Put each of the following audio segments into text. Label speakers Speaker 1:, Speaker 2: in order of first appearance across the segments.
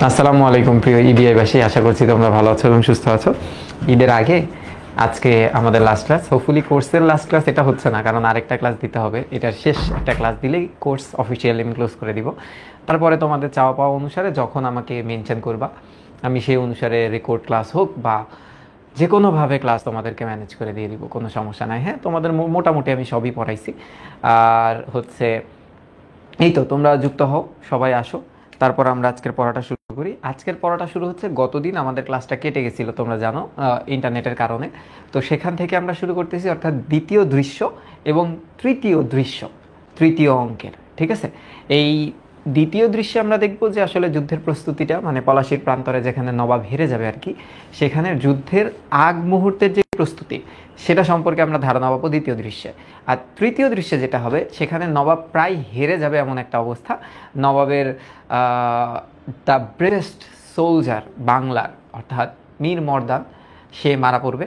Speaker 1: আসসালামু আলাইকুম প্রিয় ইবিআইবাসী, আশা করছি তোমরা ভালো আছো এবং সুস্থ আছো। ঈদের আগে আজকে আমাদের লাস্ট ক্লাস, হোপফুলি কোর্সের লাস্ট ক্লাস এটা হচ্ছে না, কারণ আরেকটা ক্লাস দিতে হবে। এটার শেষ একটা ক্লাস দিলেই কোর্স অফিসিয়ালি আমি ক্লোজ করে দিব। তারপরে তোমাদের চাওয়া পাওয়া অনুসারে যখন আমাকে মেনশন করবা, আমি সেই অনুসারে রেকর্ড ক্লাস হোক বা যে কোনোভাবে ক্লাস তোমাদেরকে ম্যানেজ করে দিয়ে দিব, কোনো সমস্যা নাই। হ্যাঁ, তোমাদের মোটামুটি আমি সবই পড়াইছি। আর হচ্ছে এই তো, তোমরা যুক্ত হও, সবাই আসো। তারপর আমরা আজকের পড়াটা শুরু করি। আজকের পড়াটা শুরু হচ্ছে, গতদিন আমাদের ক্লাসটা কেটে গেছিলো তোমরা জানো, ইন্টারনেটের কারণে। তো সেখান থেকে আমরা শুরু করতেছি, অর্থাৎ দ্বিতীয় দৃশ্য এবং তৃতীয় দৃশ্য, তৃতীয় অঙ্কের। ঠিক আছে, এই দ্বিতীয় দৃশ্যে আমরা দেখব যে আসলে যুদ্ধের প্রস্তুতিটা, মানে পলাশির প্রান্তরে যেখানে নবাব হেরে যাবে আর কি, সেখানে যুদ্ধের আগ মুহূর্তের যে প্রস্তুতি, সেটা সম্পর্কে আমরা ধারণা পাবো দ্বিতীয় দৃশ্যে। আর তৃতীয় দৃশ্যে যেটা হবে, সেখানে নবাব প্রায় হেরে যাবে এমন একটা অবস্থা। নবাবের দ্য ব্রেভেস্ট সোলজার বাংলার, অর্থাৎ মীর মর্দান, সে মারা পড়বে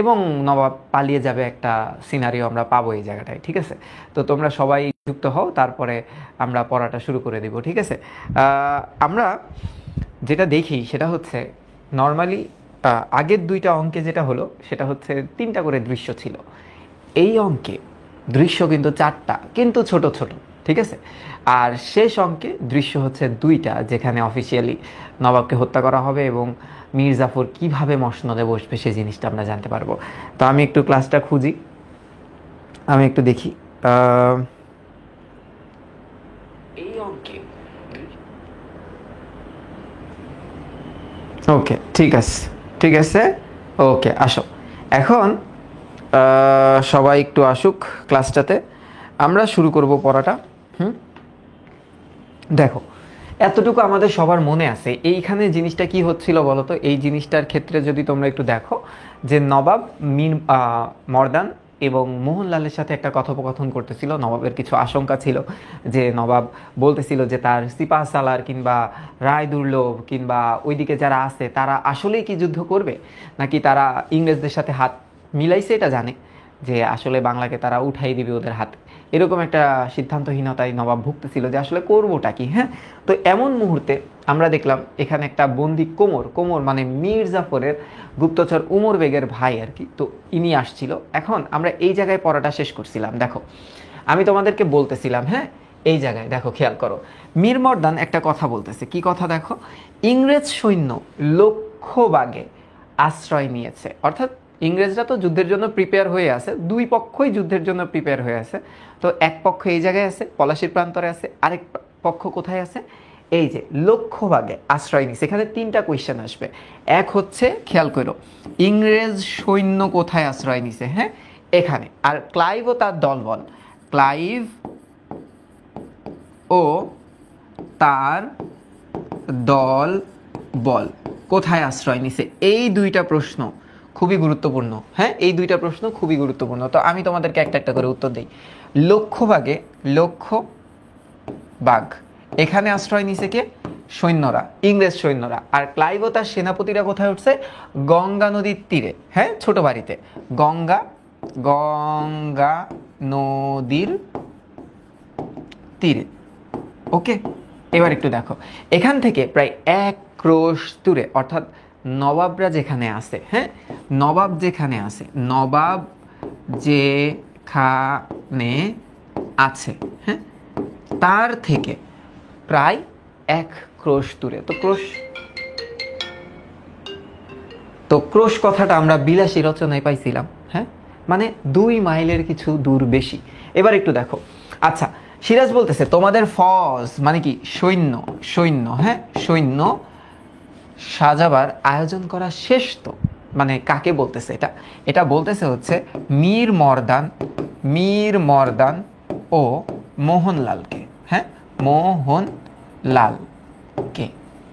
Speaker 1: এবং নবাব পালিয়ে যাবে, একটা সিনারিও আমরা পাবো এই জায়গাটায়। ঠিক আছে, তো তোমরা সবাই যুক্ত হও, তারপরে আমরা পড়াটা শুরু করে দিব। ঠিক আছে, আমরা যেটা দেখি সেটা হচ্ছে নর্মালি আগের দুইটা অঙ্কে যেটা হলো সেটা হচ্ছে 3টা করে দৃশ্য ছিল। এই অঙ্কে দৃশ্য কিন্তু 4টা, কিন্তু ছোট ছোট। ঠিক আছে, আর শেষ অঙ্কে দৃশ্য হচ্ছে 2টা, যেখানে অফিসিয়ালি নবাবকে হত্যা করা হবে এবং মীর জাফর কীভাবে মসনদে বসবে সেই জিনিসটা আমরা জানতে পারবো। তো আমি একটু ক্লাসটা খুঁজি, আমি একটু দেখি। এই অঙ্কে ওকে, ঠিক আছে, ঠিক আছে, ওকে, আসো এখন। সবাই একটু আসুক ক্লাসটাতে, আমরা শুরু করব পড়াটা। দেখো, এতটুকু আমাদের সবার মনে আছে। এইখানে জিনিসটা কি হচ্ছিল বলো তো? এই জিনিসটার ক্ষেত্রে যদি তোমরা একটু দেখো, যে নবাব মর্দান এবং মোহনলালের সাথে একটা কথোপকথন করতেছিল। নবাবের কিছু আশঙ্কা ছিল, যে নবাব বলতেছিল যে তার সিপাহ সালার কিংবা রায় দুর্লভ কিংবা ওইদিকে যারা আছে তারা আসলেই কি যুদ্ধ করবে, নাকি তারা ইংরেজদের সাথে হাত মিলাইছে, এটা জানে যে আসলে বাংলাকে তারা উঠাই দিবে ওদের হাতে। এরকম একটা সিদ্ধান্তহীনতায় নবাব ভুগতেছিল যে আসলে করবোটা কি। হ্যাঁ, তো এমন মুহূর্তে আমরা দেখলাম এখানে একটা বন্দি কোমর মানে মীর জাফরের গুপ্তচর উমর বেগের ভাই আর কি, তো ইনি আসছিল। এখন আমরা এই জায়গায় পড়াটা শেষ করছিলাম। দেখো, আমি তোমাদেরকে বলতেছিলাম, হ্যাঁ, এই জায়গায় দেখো, খেয়াল করো, মীর মর্দান একটা কথা বলতেছে। কি কথা দেখো, ইংরেজ সৈন্য লক্ষ্যবাগে আশ্রয় নিয়েছে। অর্থাৎ ইংরেজরা তো যুদ্ধের জন্য প্রিপেয়ার হয়ে আছে, দুই পক্ষই যুদ্ধের জন্য প্রিপেয়ার হয়ে আছে। তো এক পক্ষ এই জায়গায় আছে, পলাশির প্রান্তরে আছে, আরেক পক্ষ কোথায় আছে? এই যে লক্ষ্যভাগে আশ্রয় নিচ্ছে। এখানে 3টা কোয়েশ্চেন আসবে। এক হচ্ছে, খেয়াল করো, ইংরেজ সৈন্য কোথায় আশ্রয় নিছে? হ্যাঁ, এখানে। আর ক্লাইভ ও তার দলবল, ক্লাইভ ও তার দল বল কোথায় আশ্রয় নিছে? এই 2টা প্রশ্ন খুবই গুরুত্বপূর্ণ। হ্যাঁ, এই 2টা প্রশ্ন খুবই গুরুত্বপূর্ণ। তো আমি তোমাদেরকে একটা একটা করে উত্তর দিই। লক্ষ্যবাগ এখানে আশ্রয় নিছে কে? সৈন্যরা, ইংরেজ সৈন্যরা। আর ক্লাইভ ও তার সেনাপতিরা কোথায় উঠছে? গঙ্গা নদীর তীরে। হ্যাঁ, ছোট বাড়িতে, গঙ্গা নদীর তীরে। ওকে, এবার একটু দেখো, এখান থেকে প্রায় 1 ক্রোশ দূরে, অর্থাৎ নবাবরা যেখানে আছে, হ্যাঁ, নবাব যেখানে আছে হ্যাঁ, তার থেকে প্রায় 1 ক্রোশ দূরে। তো ক্রোশ কথাটা আমরা বিলাসী রচনায় পাইছিলাম। হ্যাঁ, মানে 2 মাইলের কিছু দূর বেশি। এবার একটু দেখো, আচ্ছা, সিরাজ বলতেছে তোমাদের ফৌজ মানে কি? সৈন্য। হ্যাঁ, সৈন্য সাজাবার আয়োজন করা শেষ তো। মানে কাকে বলতেছে এটা বলতেছে হচ্ছে মীর মর্দান ও মোহনলালকে। হ্যাঁ, মোহনলালকে।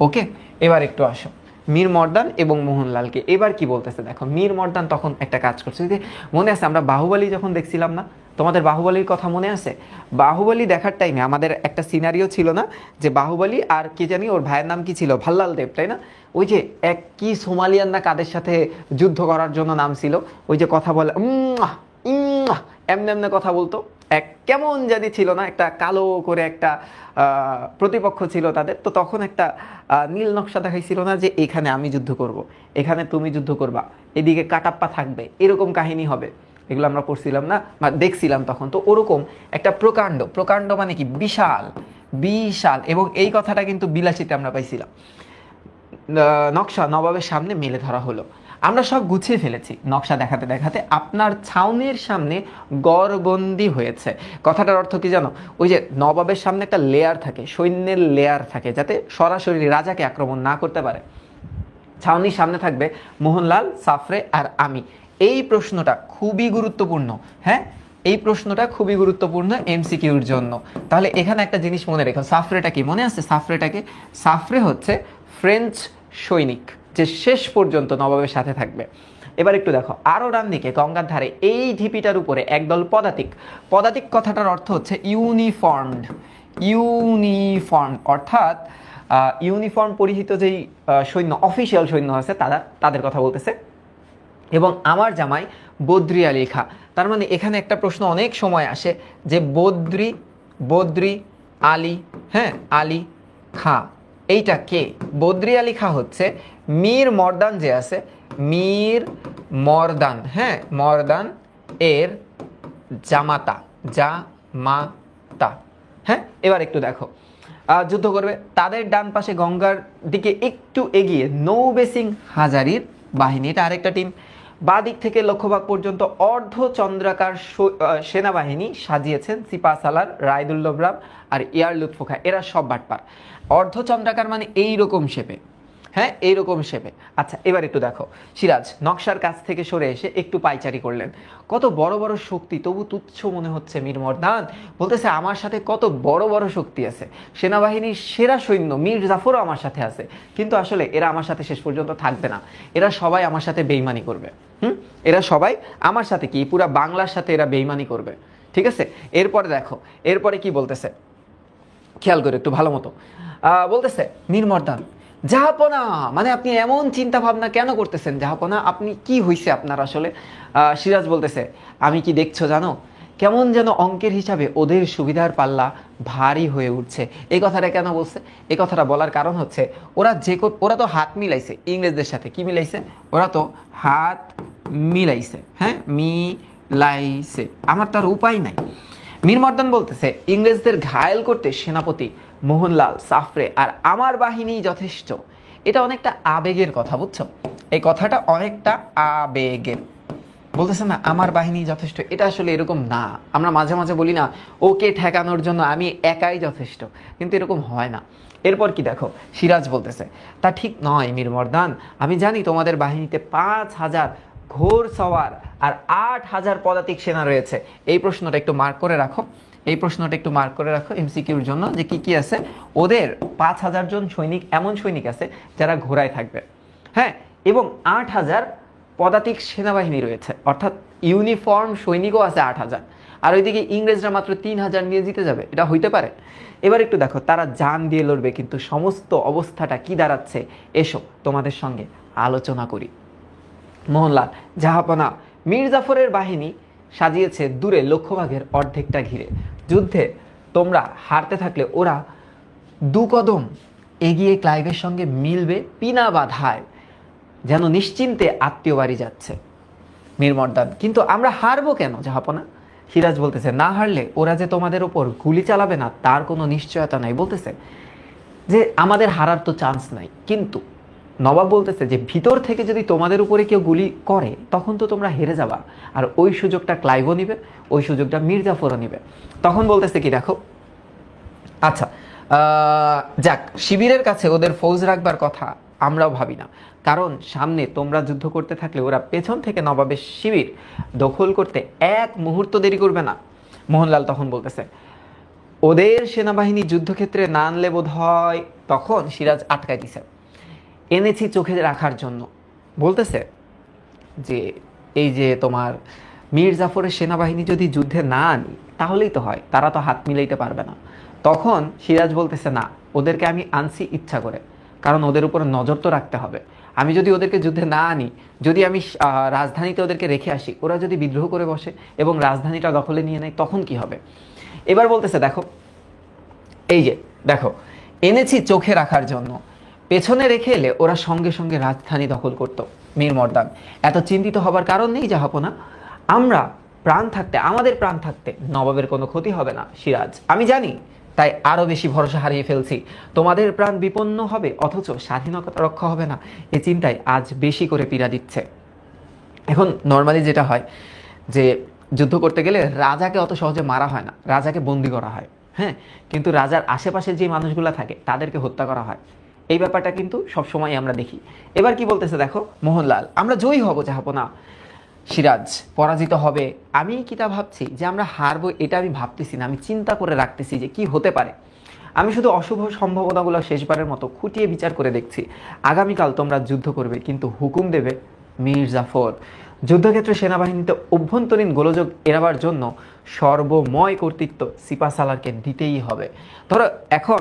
Speaker 1: ওকে, এবার একটু আসো, মীর মর্দান এবং মোহনলালকে। এবার কি বলতেছে দেখো, মীর মর্দান তখন একটা কাজ করছে। যদি মনে আছে, আমরা বাহুবলী যখন দেখছিলাম না, তোমাদের বাহুবলীর কথা মনে আছে? বাহুবলী দেখার টাইমে আমাদের একটা সিনারিও ছিল না, যে বাহুবলী আর কে জানি, ওর ভাইয়ের নাম কি ছিল, ভাল্লাল দেব, তাই না? ওই যে এক কি সোমালিয়ান না কাদের সাথে যুদ্ধ করার জন্য নাম ছিল, ওই যে কথা বলে এমনি এমনি কথা বলতো, এক কেমন জানি ছিল না, একটা কালো করে একটা প্রতিপক্ষ ছিল তাদের। তো তখন একটা নীল নকশা দেখাইছিল না যে এখানে আমি যুদ্ধ করব, এখানে তুমি যুদ্ধ করবা, এদিকে কাটাপ্পা থাকবে, এরকম কাহিনী হবে। এগুলো আমরা পড়ছিলাম না বা দেখছিলাম তখন। তো ওরকম একটা প্রকাণ্ড, প্রকাণ্ড মানে কি বিশাল, বিশাল, এবং এই কথাটা কিন্তু বিলাসিতে আমরা পাইছিলাম। নকশা নবাবের সামনে মেলে ধরা হলো। আমরা সব গুছিয়ে ফেলেছি নকশা দেখাতে দেখাতে আপনার ছাউনির সামনে গড়বন্দি হয়েছে। কথাটার অর্থ কি জানো? ওই যে নবাবের সামনে একটা লেয়ার থাকে, সৈন্যের লেয়ার থাকে, যাতে সরাসরি রাজাকে আক্রমণ না করতে পারে। ছাউনির সামনে থাকবে মোহনলাল, সাফরে আর আমি। এই প্রশ্নটা খুবই গুরুত্বপূর্ণ। হ্যাঁ, এই প্রশ্নটা খুবই গুরুত্বপূর্ণ এমসিকিউর জন্য। তাহলে এখানে একটা জিনিস মনে রেখো, সাফরেটা কি মনে আছে? সাফরেটাকে, সাফরে হচ্ছে ফ্রেঞ্চ সৈনিক যে শেষ পর্যন্ত নবাবের সাথে থাকবে। এবার একটু দেখো, আরও ডান দিকে গঙ্গার ধারে এই ঢিপিটার উপরে একদল পদাতিক। পদাতিক কথাটার অর্থ হচ্ছে ইউনিফর্মড, ইউনিফর্ম অর্থাৎ ইউনিফর্ম পরিহিত যেই সৈন্য, অফিসিয়াল সৈন্য আছে তাদের কথা বলতেছে। এবং আমার জামাই বদ্রি আলী খা। তার মানে এখানে একটা প্রশ্ন অনেক সময় আসে যে বদ্রি আলী, হ্যাঁ, আলী খা এইটা কে? বদ্রি আলী খা হচ্ছে মীর মর্দান যে আছে, মীর মর্দান, হ্যাঁ, মর্দান এর জামাতা, জামাতা। হ্যাঁ, এবার একটু দেখো, যুদ্ধ করবে তাদের ডান পাশে গঙ্গার দিকে একটু এগিয়ে নৌবেসিং হাজারির বাহিনী, এটা আরেকটা টিম। বাঁ দিক থেকে লক্ষ্যভাগ পর্যন্ত অর্ধচন্দ্রাকার সেনাবাহিনী সাজিয়েছেন সিপাহসালার, রায়দুল্লভরাম আর ইয়ার লুৎফুখা। এরা সব বাটপার। অর্ধচন্দ্রাকার মানে এইরকম শেপে, হ্যাঁ, এইরকম শেপে। আচ্ছা, এবার একটু দেখো, সিরাজ নকশার কাছ থেকে সরে এসে একটু পাইচারি করলেন। কত বড় বড় শক্তি, তবু তুচ্ছ মনে হচ্ছে মীর মর্দান। বলতেছে আমার সাথে কত বড় বড় শক্তি আছে, সেনাবাহিনীর সেরা সৈন্য মীর জাফরও আমার সাথে আছে, কিন্তু আসলে এরা আমার সাথে শেষ পর্যন্ত থাকবে না। এরা সবাই আমার সাথে বেইমানি করবে। এরা সবাই আমার সাথে কি, পুরা বাংলার সাথে এরা বেইমানি করবে। ঠিক আছে, এরপরে দেখো, এরপরে কি বলতেছে খেয়াল করে একটু ভালো মতো। বলতেছে মীর মর্দান, জাহাপনা, মানে আপনি এমন চিন্তা ভাবনা কেন করতেছেন জাহাপনা? আপনি কি হইছে আপনার আসলে? সিরাজ বলতেছে, আমি কি দেখছো জানো, কেমন যেন অঙ্কের হিসাবে ওদের সুবিধার পাল্লা ভারী হয়ে উঠছে। এই কথাটা কেন বলছে? এই কথাটা বলার কারণ হচ্ছে ওরা তো হাত মিলাইছে ইংরেজদের সাথে। কি মিলাইছে? ওরা তো হাত মিলাইছে, হ্যাঁ, মিলাইছে। আমার তার উপায় নাই। মীর মর্দান বলতেছে ইংরেজদের ঘায়েল করতে সেনাপতি মোহনলাল, সাফরে আর আমার বাহিনী যথেষ্ট। এটা অনেকটা আবেগের কথা, বুঝছো? এই কথাটা অনেকটা আবেগের। বলতেছে না আমার বাহিনী যথেষ্ট, এটা আসলে এরকম না। আমরা মাঝে মাঝে বলি না ওকে ঠেকানোর জন্য আমি একাই যথেষ্ট, কিন্তু এরকম হয় না। এরপর কি দেখো, সিরাজ বলতেছে তা ঠিক নয় মীর মর্দান, আমি জানি তোমাদের বাহিনীতে 5,000 ঘোর সওয়ার আর 8,000 পদাতিক সেনা রয়েছে। এই প্রশ্নটা একটু মার্ক করে রাখো, এই প্রশ্নটা একটু মার্ক করে রাখো এমসিকিউর জন্য, যে কি কি আছে। ওদের 5,000 জন সৈনিক, এমন সৈনিক আছে যারা ঘোড়ায় থাকবে, হ্যাঁ, এবং 8,000 পদাতিক সেনাবাহিনী রয়েছে, অর্থাৎ ইউনিফর্ম সৈনিকও আছে 8,000। আর ওইদিকে ইংরেজরা মাত্র 3,000 নিয়ে জিতে যাবে, এটা হইতে পারে? এবার একটু দেখো, তারা জান দিয়ে লড়বে, কিন্তু সমস্ত অবস্থাটা কি দাঁড়াচ্ছে এসো তোমাদের সঙ্গে আলোচনা করি। মোহনলাল, জাহাপনা, মীর জাফরের বাহিনী সাজিয়েছে দূরে লক্ষ্যভাগের অর্ধেকটা ঘিরে। যুদ্ধে তোমরা হারতে থাকলে ওরা 2 কদম এগিয়ে ক্লাইভের সঙ্গে মিলবে বিনা বাধায়, যেন নিশ্চিন্তে আত্মীয় বাড়ি যাচ্ছে। মীর মর্দান, কিন্তু আমরা হারবো কেন জাহাপনা? সিরাজ বলতেছে না হারলে ওরা যে তোমাদের ওপর গুলি চালাবে না তার কোনো নিশ্চয়তা নাই। বলতেছে যে আমাদের হারার তো চান্স নাই, কিন্তু নবাব বলতেছে যে ভিতর থেকে যদি তোমাদের উপরে কেউ গুলি করে তখন তো তোমরা হেরে যাবা, আর ওই সুযোগটা ক্লাইভও নিবে, ওই সুযোগটা মীর জাফরও নিবে। তখন বলতেছে কি দেখো, আচ্ছা যাক, শিবিরের কাছে ওদের ফৌজ রাখবার কথা আমরাও ভাবি না, কারণ সামনে তোমরা যুদ্ধ করতে থাকলে ওরা পেছন থেকে নবাবের শিবির দখল করতে এক মুহূর্ত দেরি করবে না। মোহনলাল তখন বলতেছে ওদের সেনাবাহিনী যুদ্ধক্ষেত্রে না আনলে বোধ হয়। তখন সিরাজ আটকায় দিছে, এনেছি চোখে রাখার জন্য। বলতেছে যে এই যে তোমার মীর জাফরের সেনাবাহিনী যদি যুদ্ধে না আনি তাহলেই তো হয়, তারা তো হাত মিলাইতে পারবে না। তখন সিরাজ বলতেছে না, ওদেরকে আমি আনছি ইচ্ছা করে, কারণ ওদের উপর নজর তো রাখতে হবে। আমি যদি ওদেরকে যুদ্ধে না আনি, যদি আমি রাজধানীতে ওদেরকে রেখে আসি, ওরা যদি বিদ্রোহ করে বসে এবং রাজধানীটা দখলে নিয়ে নেয়, তখন কি হবে? এবার বলতেছে দেখো, এই যে দেখো, এনেছি চোখে রাখার জন্য, পেছনে রেখে এলে ওরা সঙ্গে সঙ্গে রাজধানী দখল করতো। মীর মর্দান, এত চিন্তিত হবার কারণ নেই জাহাপনা। আমরা প্রাণ থাকতে, আমাদের প্রাণ থাকতে নবাবের কোনো ক্ষতি হবে না সিরাজ, আমি জানি। তাই আরো বেশি ভরসা হারিয়ে ফেলছি। তোমাদের প্রাণ বিপন্ন হবে অথচ স্বাধীনতা রক্ষা হবে না, এই চিন্তায় আজ বেশি করে পীড়া দিচ্ছে। এখন নর্মালি যেটা হয় যে যুদ্ধ করতে গেলে রাজাকে অত সহজে মারা হয় না, রাজাকে বন্দি করা হয়, হ্যাঁ, কিন্তু রাজার আশেপাশে যে মানুষগুলো থাকে তাদেরকে হত্যা করা হয়। এই ব্যাপারটা কিন্তু সবসময় আমরা দেখি। এবার কি বলতেছে দেখো, মোহনলাল, আমরা জয়ী হব জাহাপনা। সিরাজ, পরাজিত হবে? আমি কিটা ভাবছি যে আমরা হারবো এটা আমি ভাবতেছি না, আমি চিন্তা করে রাখতেছি যে কি হতে পারে। আমি শুধু অশুভ সম্ভাবনাগুলো শেষবারের মতো খুঁটিয়ে বিচার করে দেখছি। আগামীকাল তোমরা যুদ্ধ করবে, কিন্তু হুকুম দেবে মীর জাফর। যুদ্ধক্ষেত্রে সেনাবাহিনীতে অভ্যন্তরীণ গোলযোগ এড়াবার জন্য সর্বময় কর্তৃত্ব সিপা সালারকে দিতেই হবে। ধরো এখন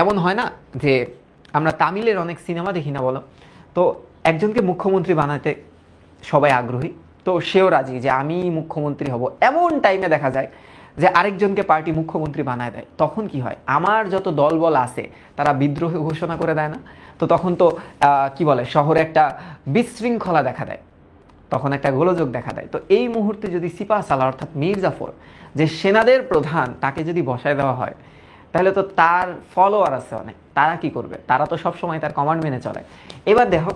Speaker 1: এমন হয় না যে আমরা তামিলের অনেক সিনেমা দেখি না বলো, তো একজনকে মুখ্যমন্ত্রী বানাতে সবাই আগ্রহী, তো সেও রাজি যে আমি মুখ্যমন্ত্রী হব। এমন টাইমে দেখা যায় যে আরেকজনকে পার্টি মুখ্যমন্ত্রী বানায় দেয়। তখন কি হয়, আমার যত দলবল আছে তারা বিদ্রোহ ঘোষণা করে দেয় না? তো তখন তো কি বলে, শহরে একটা বিশৃঙ্খলা দেখা দেয়, তখন একটা গোলযোগ দেখা দেয়। তো এই মুহূর্তে যদি সিপা সালার অর্থাৎ মীর জাফর, যে সেনাদের প্রধান, তাকে যদি বসায় দেওয়া হয়, তাহলে তো তার ফলোয়ার আছে অনেক, তারা কি করবে? তারা তো সবসময় তার কমান্ড মেনে চলে। এবার দেখো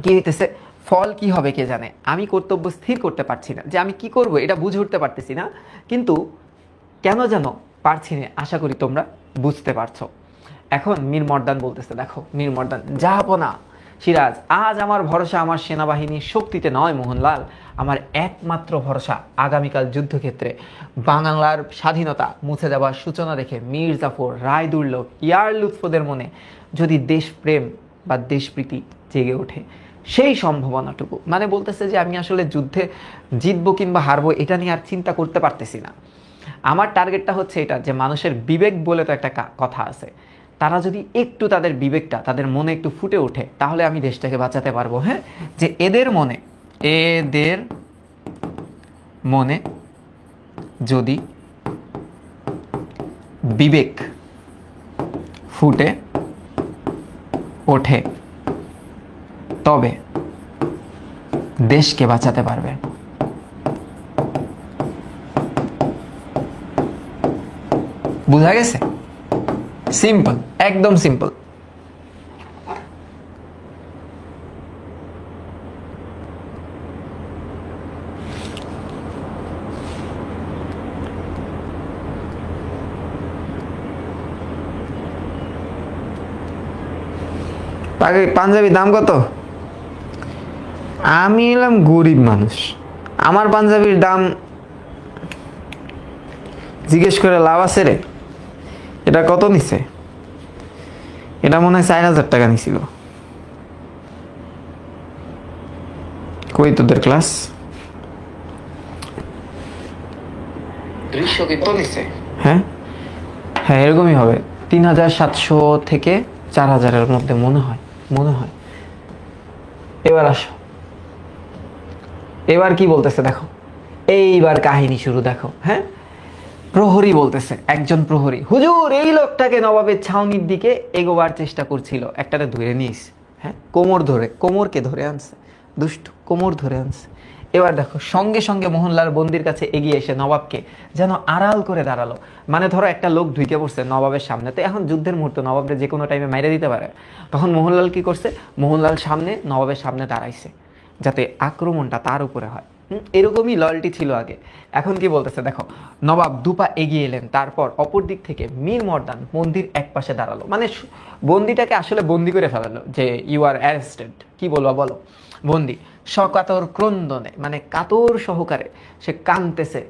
Speaker 1: কি হইতেছে, ফল কি হবে কে জানে। আমি কর্তব্য স্থির করতে পারছি না যে আমি কি করব, এটা বুঝে উঠতে পারতেছি না, কিন্তু কেন যেন পারছি না। আশা করি তোমরা বুঝতে পারছো। এখন মীর মর্দান বলতেছে দেখো, মীর মর্দান, জাহাপনা সিরাজ, আজ আমার ভরসা আমার সেনাবাহিনীর শক্তিতে নয় মোহনলাল, আমার একমাত্র ভরসা আগামীকাল যুদ্ধক্ষেত্রে। বাংলার স্বাধীনতা মুছে যাওয়ার সূচনা দেখে মীর জাফর, রায় দুর্লভ, ইয়ার লুৎফদের মনে যদি দেশপ্রেম বা দেশপ্রীতি জেগে ওঠে, সেই সম্ভাবনাটুকু, মানে বলতেছে যে আমি আসলে যুদ্ধে জিতবো কিংবা হারবো এটা নিয়ে আর চিন্তা করতে পারতেছি না। আমার টার্গেটটা হচ্ছে এটা যে মানুষের বিবেক বলে তো একটা কথা আছে, তারা যদি একটু তাদের বিবেকটা তাদের মনে একটু ফুটে ওঠে, তাহলে আমি দেশটাকে বাঁচাতে পারবো। হ্যাঁ, যে এদের মনে যদি বিবেক ফুটে ওঠে তবে দেশকে বাঁচাতে পারবে। বুঝা গেছে? সিম্পল, একদম সিম্পল। পাঞ্জাবির দাম কত? আমি এলাম গরিব মানুষ, আমার পাঞ্জাবির দাম জিজ্ঞেস করে লাভ আছে রে? এটা কত নিছে? এটা মনে হয় 4000 টাকা নিছিল। কই তোদের ক্লাস? 200 কত নিছে? হ্যাঁ হ্যাঁ, এরকমই হবে, 3700 থেকে 4000-এর মধ্যে মনে হয়। এবার আসো, এবার কি বলতেছে দেখো, এইবার কাহিনী শুরু দেখো। হ্যাঁ, প্রহরী বলতেছে, একজন প্রহরী, হুজুর এই লোকটাকে নবাবের ছাউনির দিকে এগোবার চেষ্টা করছিল, একটাতে ধরে নিস। হ্যাঁ, কোমরকে ধরে আনছে, দুষ্ট কোমর ধরে আনছে। এবার দেখো সঙ্গে সঙ্গে মোহনলাল বন্দির কাছে এগিয়ে এসে নবাবকে যেন আড়াল করে দাঁড়ালো। মানে ধরো একটা লোক ঢুকে পড়ছে নবাবের সামনে, তো এখন যুদ্ধের মুহূর্তে, নবাবরে যে কোনো টাইমে মাইরে দিতে পারে। তখন মোহনলাল কি করছে, মোহনলাল নবাবের সামনে দাঁড়াইছে যাতে আক্রমণটা তার উপরে হয়। এরকমই লয়্যালটি ছিল আগে। এখন কি বলতেছে দেখো, নবাব দুপা এগিয়ে এলেন, তারপর অপর দিক থেকে মীর মর্দান বন্দির এক পাশে দাঁড়ালো, মানে বন্দিটাকে আসলে বন্দি করে ফেলালো, যে ইউ আর অ্যারেস্টেড। কি বলবো বলো? বন্দি সকাতর ক্রন্দনে, মানে কাতর সহকারে সে কাঁদতেছে,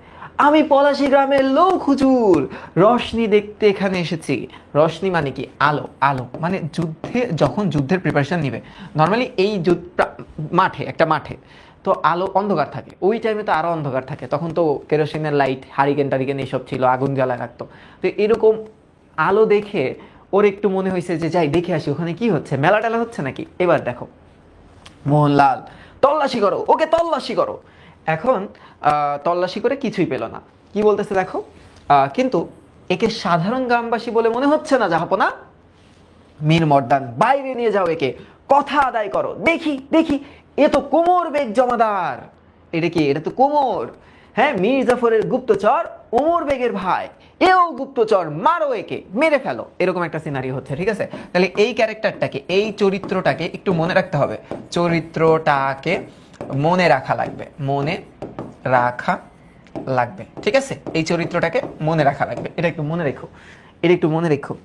Speaker 1: আমি পলাশী গ্রামের লোক হুজুর, রশনি দেখতে এখানে এসেছি। রশনি মানে কি? আলো। আলো মানে যখন যুদ্ধের প্রিপারেশন নিবে, নর্মালি এই মাঠে, একটা মাঠে তো আলো অন্ধকার থাকে, ওই টাইমে তো আরো অন্ধকার থাকে, তখন তো কেরোসিনের লাইট, হারিকেন টারিকেন এইসব ছিল, আগুন জ্বালায় রাখতো। তো এরকম আলো দেখে ওর একটু মনে হয়েছে যে যাই দেখে আসি ওখানে কি হচ্ছে, মেলা টেলা হচ্ছে নাকি। এবার দেখো মোহনলাল তল্লাশি করো, ওকে তল্লাশি করো। এখন তল্লাশি করে কিছুই পেল না। কি বলতেছে দেখো, কিন্তু একে সাধারণ গ্রামবাসী বলে মনে হচ্ছে না জাহাপনা। মীর মর্দান বাইরে নিয়ে যাও একে, কথা আদায় করো। দেখি দেখি, এ তো কোমর বেগ জমাদার। এটা কি? এটা তো কোমর। হ্যাঁ, মীর জাফরের গুপ্তচর ওমর বেগের ভাই, এও গুপ্তচর, মারো একে, মেরে ফেলো। এরকম একটা সিনারি হচ্ছে, ঠিক আছে? তাহলে এই ক্যারেক্টারটাকে, এই চরিত্রটাকে একটু মনে রাখতে হবে। চরিত্রটাকে মনে রাখা লাগবে, মনে রাখা লাগবে, ঠিক আছে? এই চরিত্রটাকে মনে রাখা লাগবে। এটা একটু মনে রেখো, এটা একটু মনে রেখো।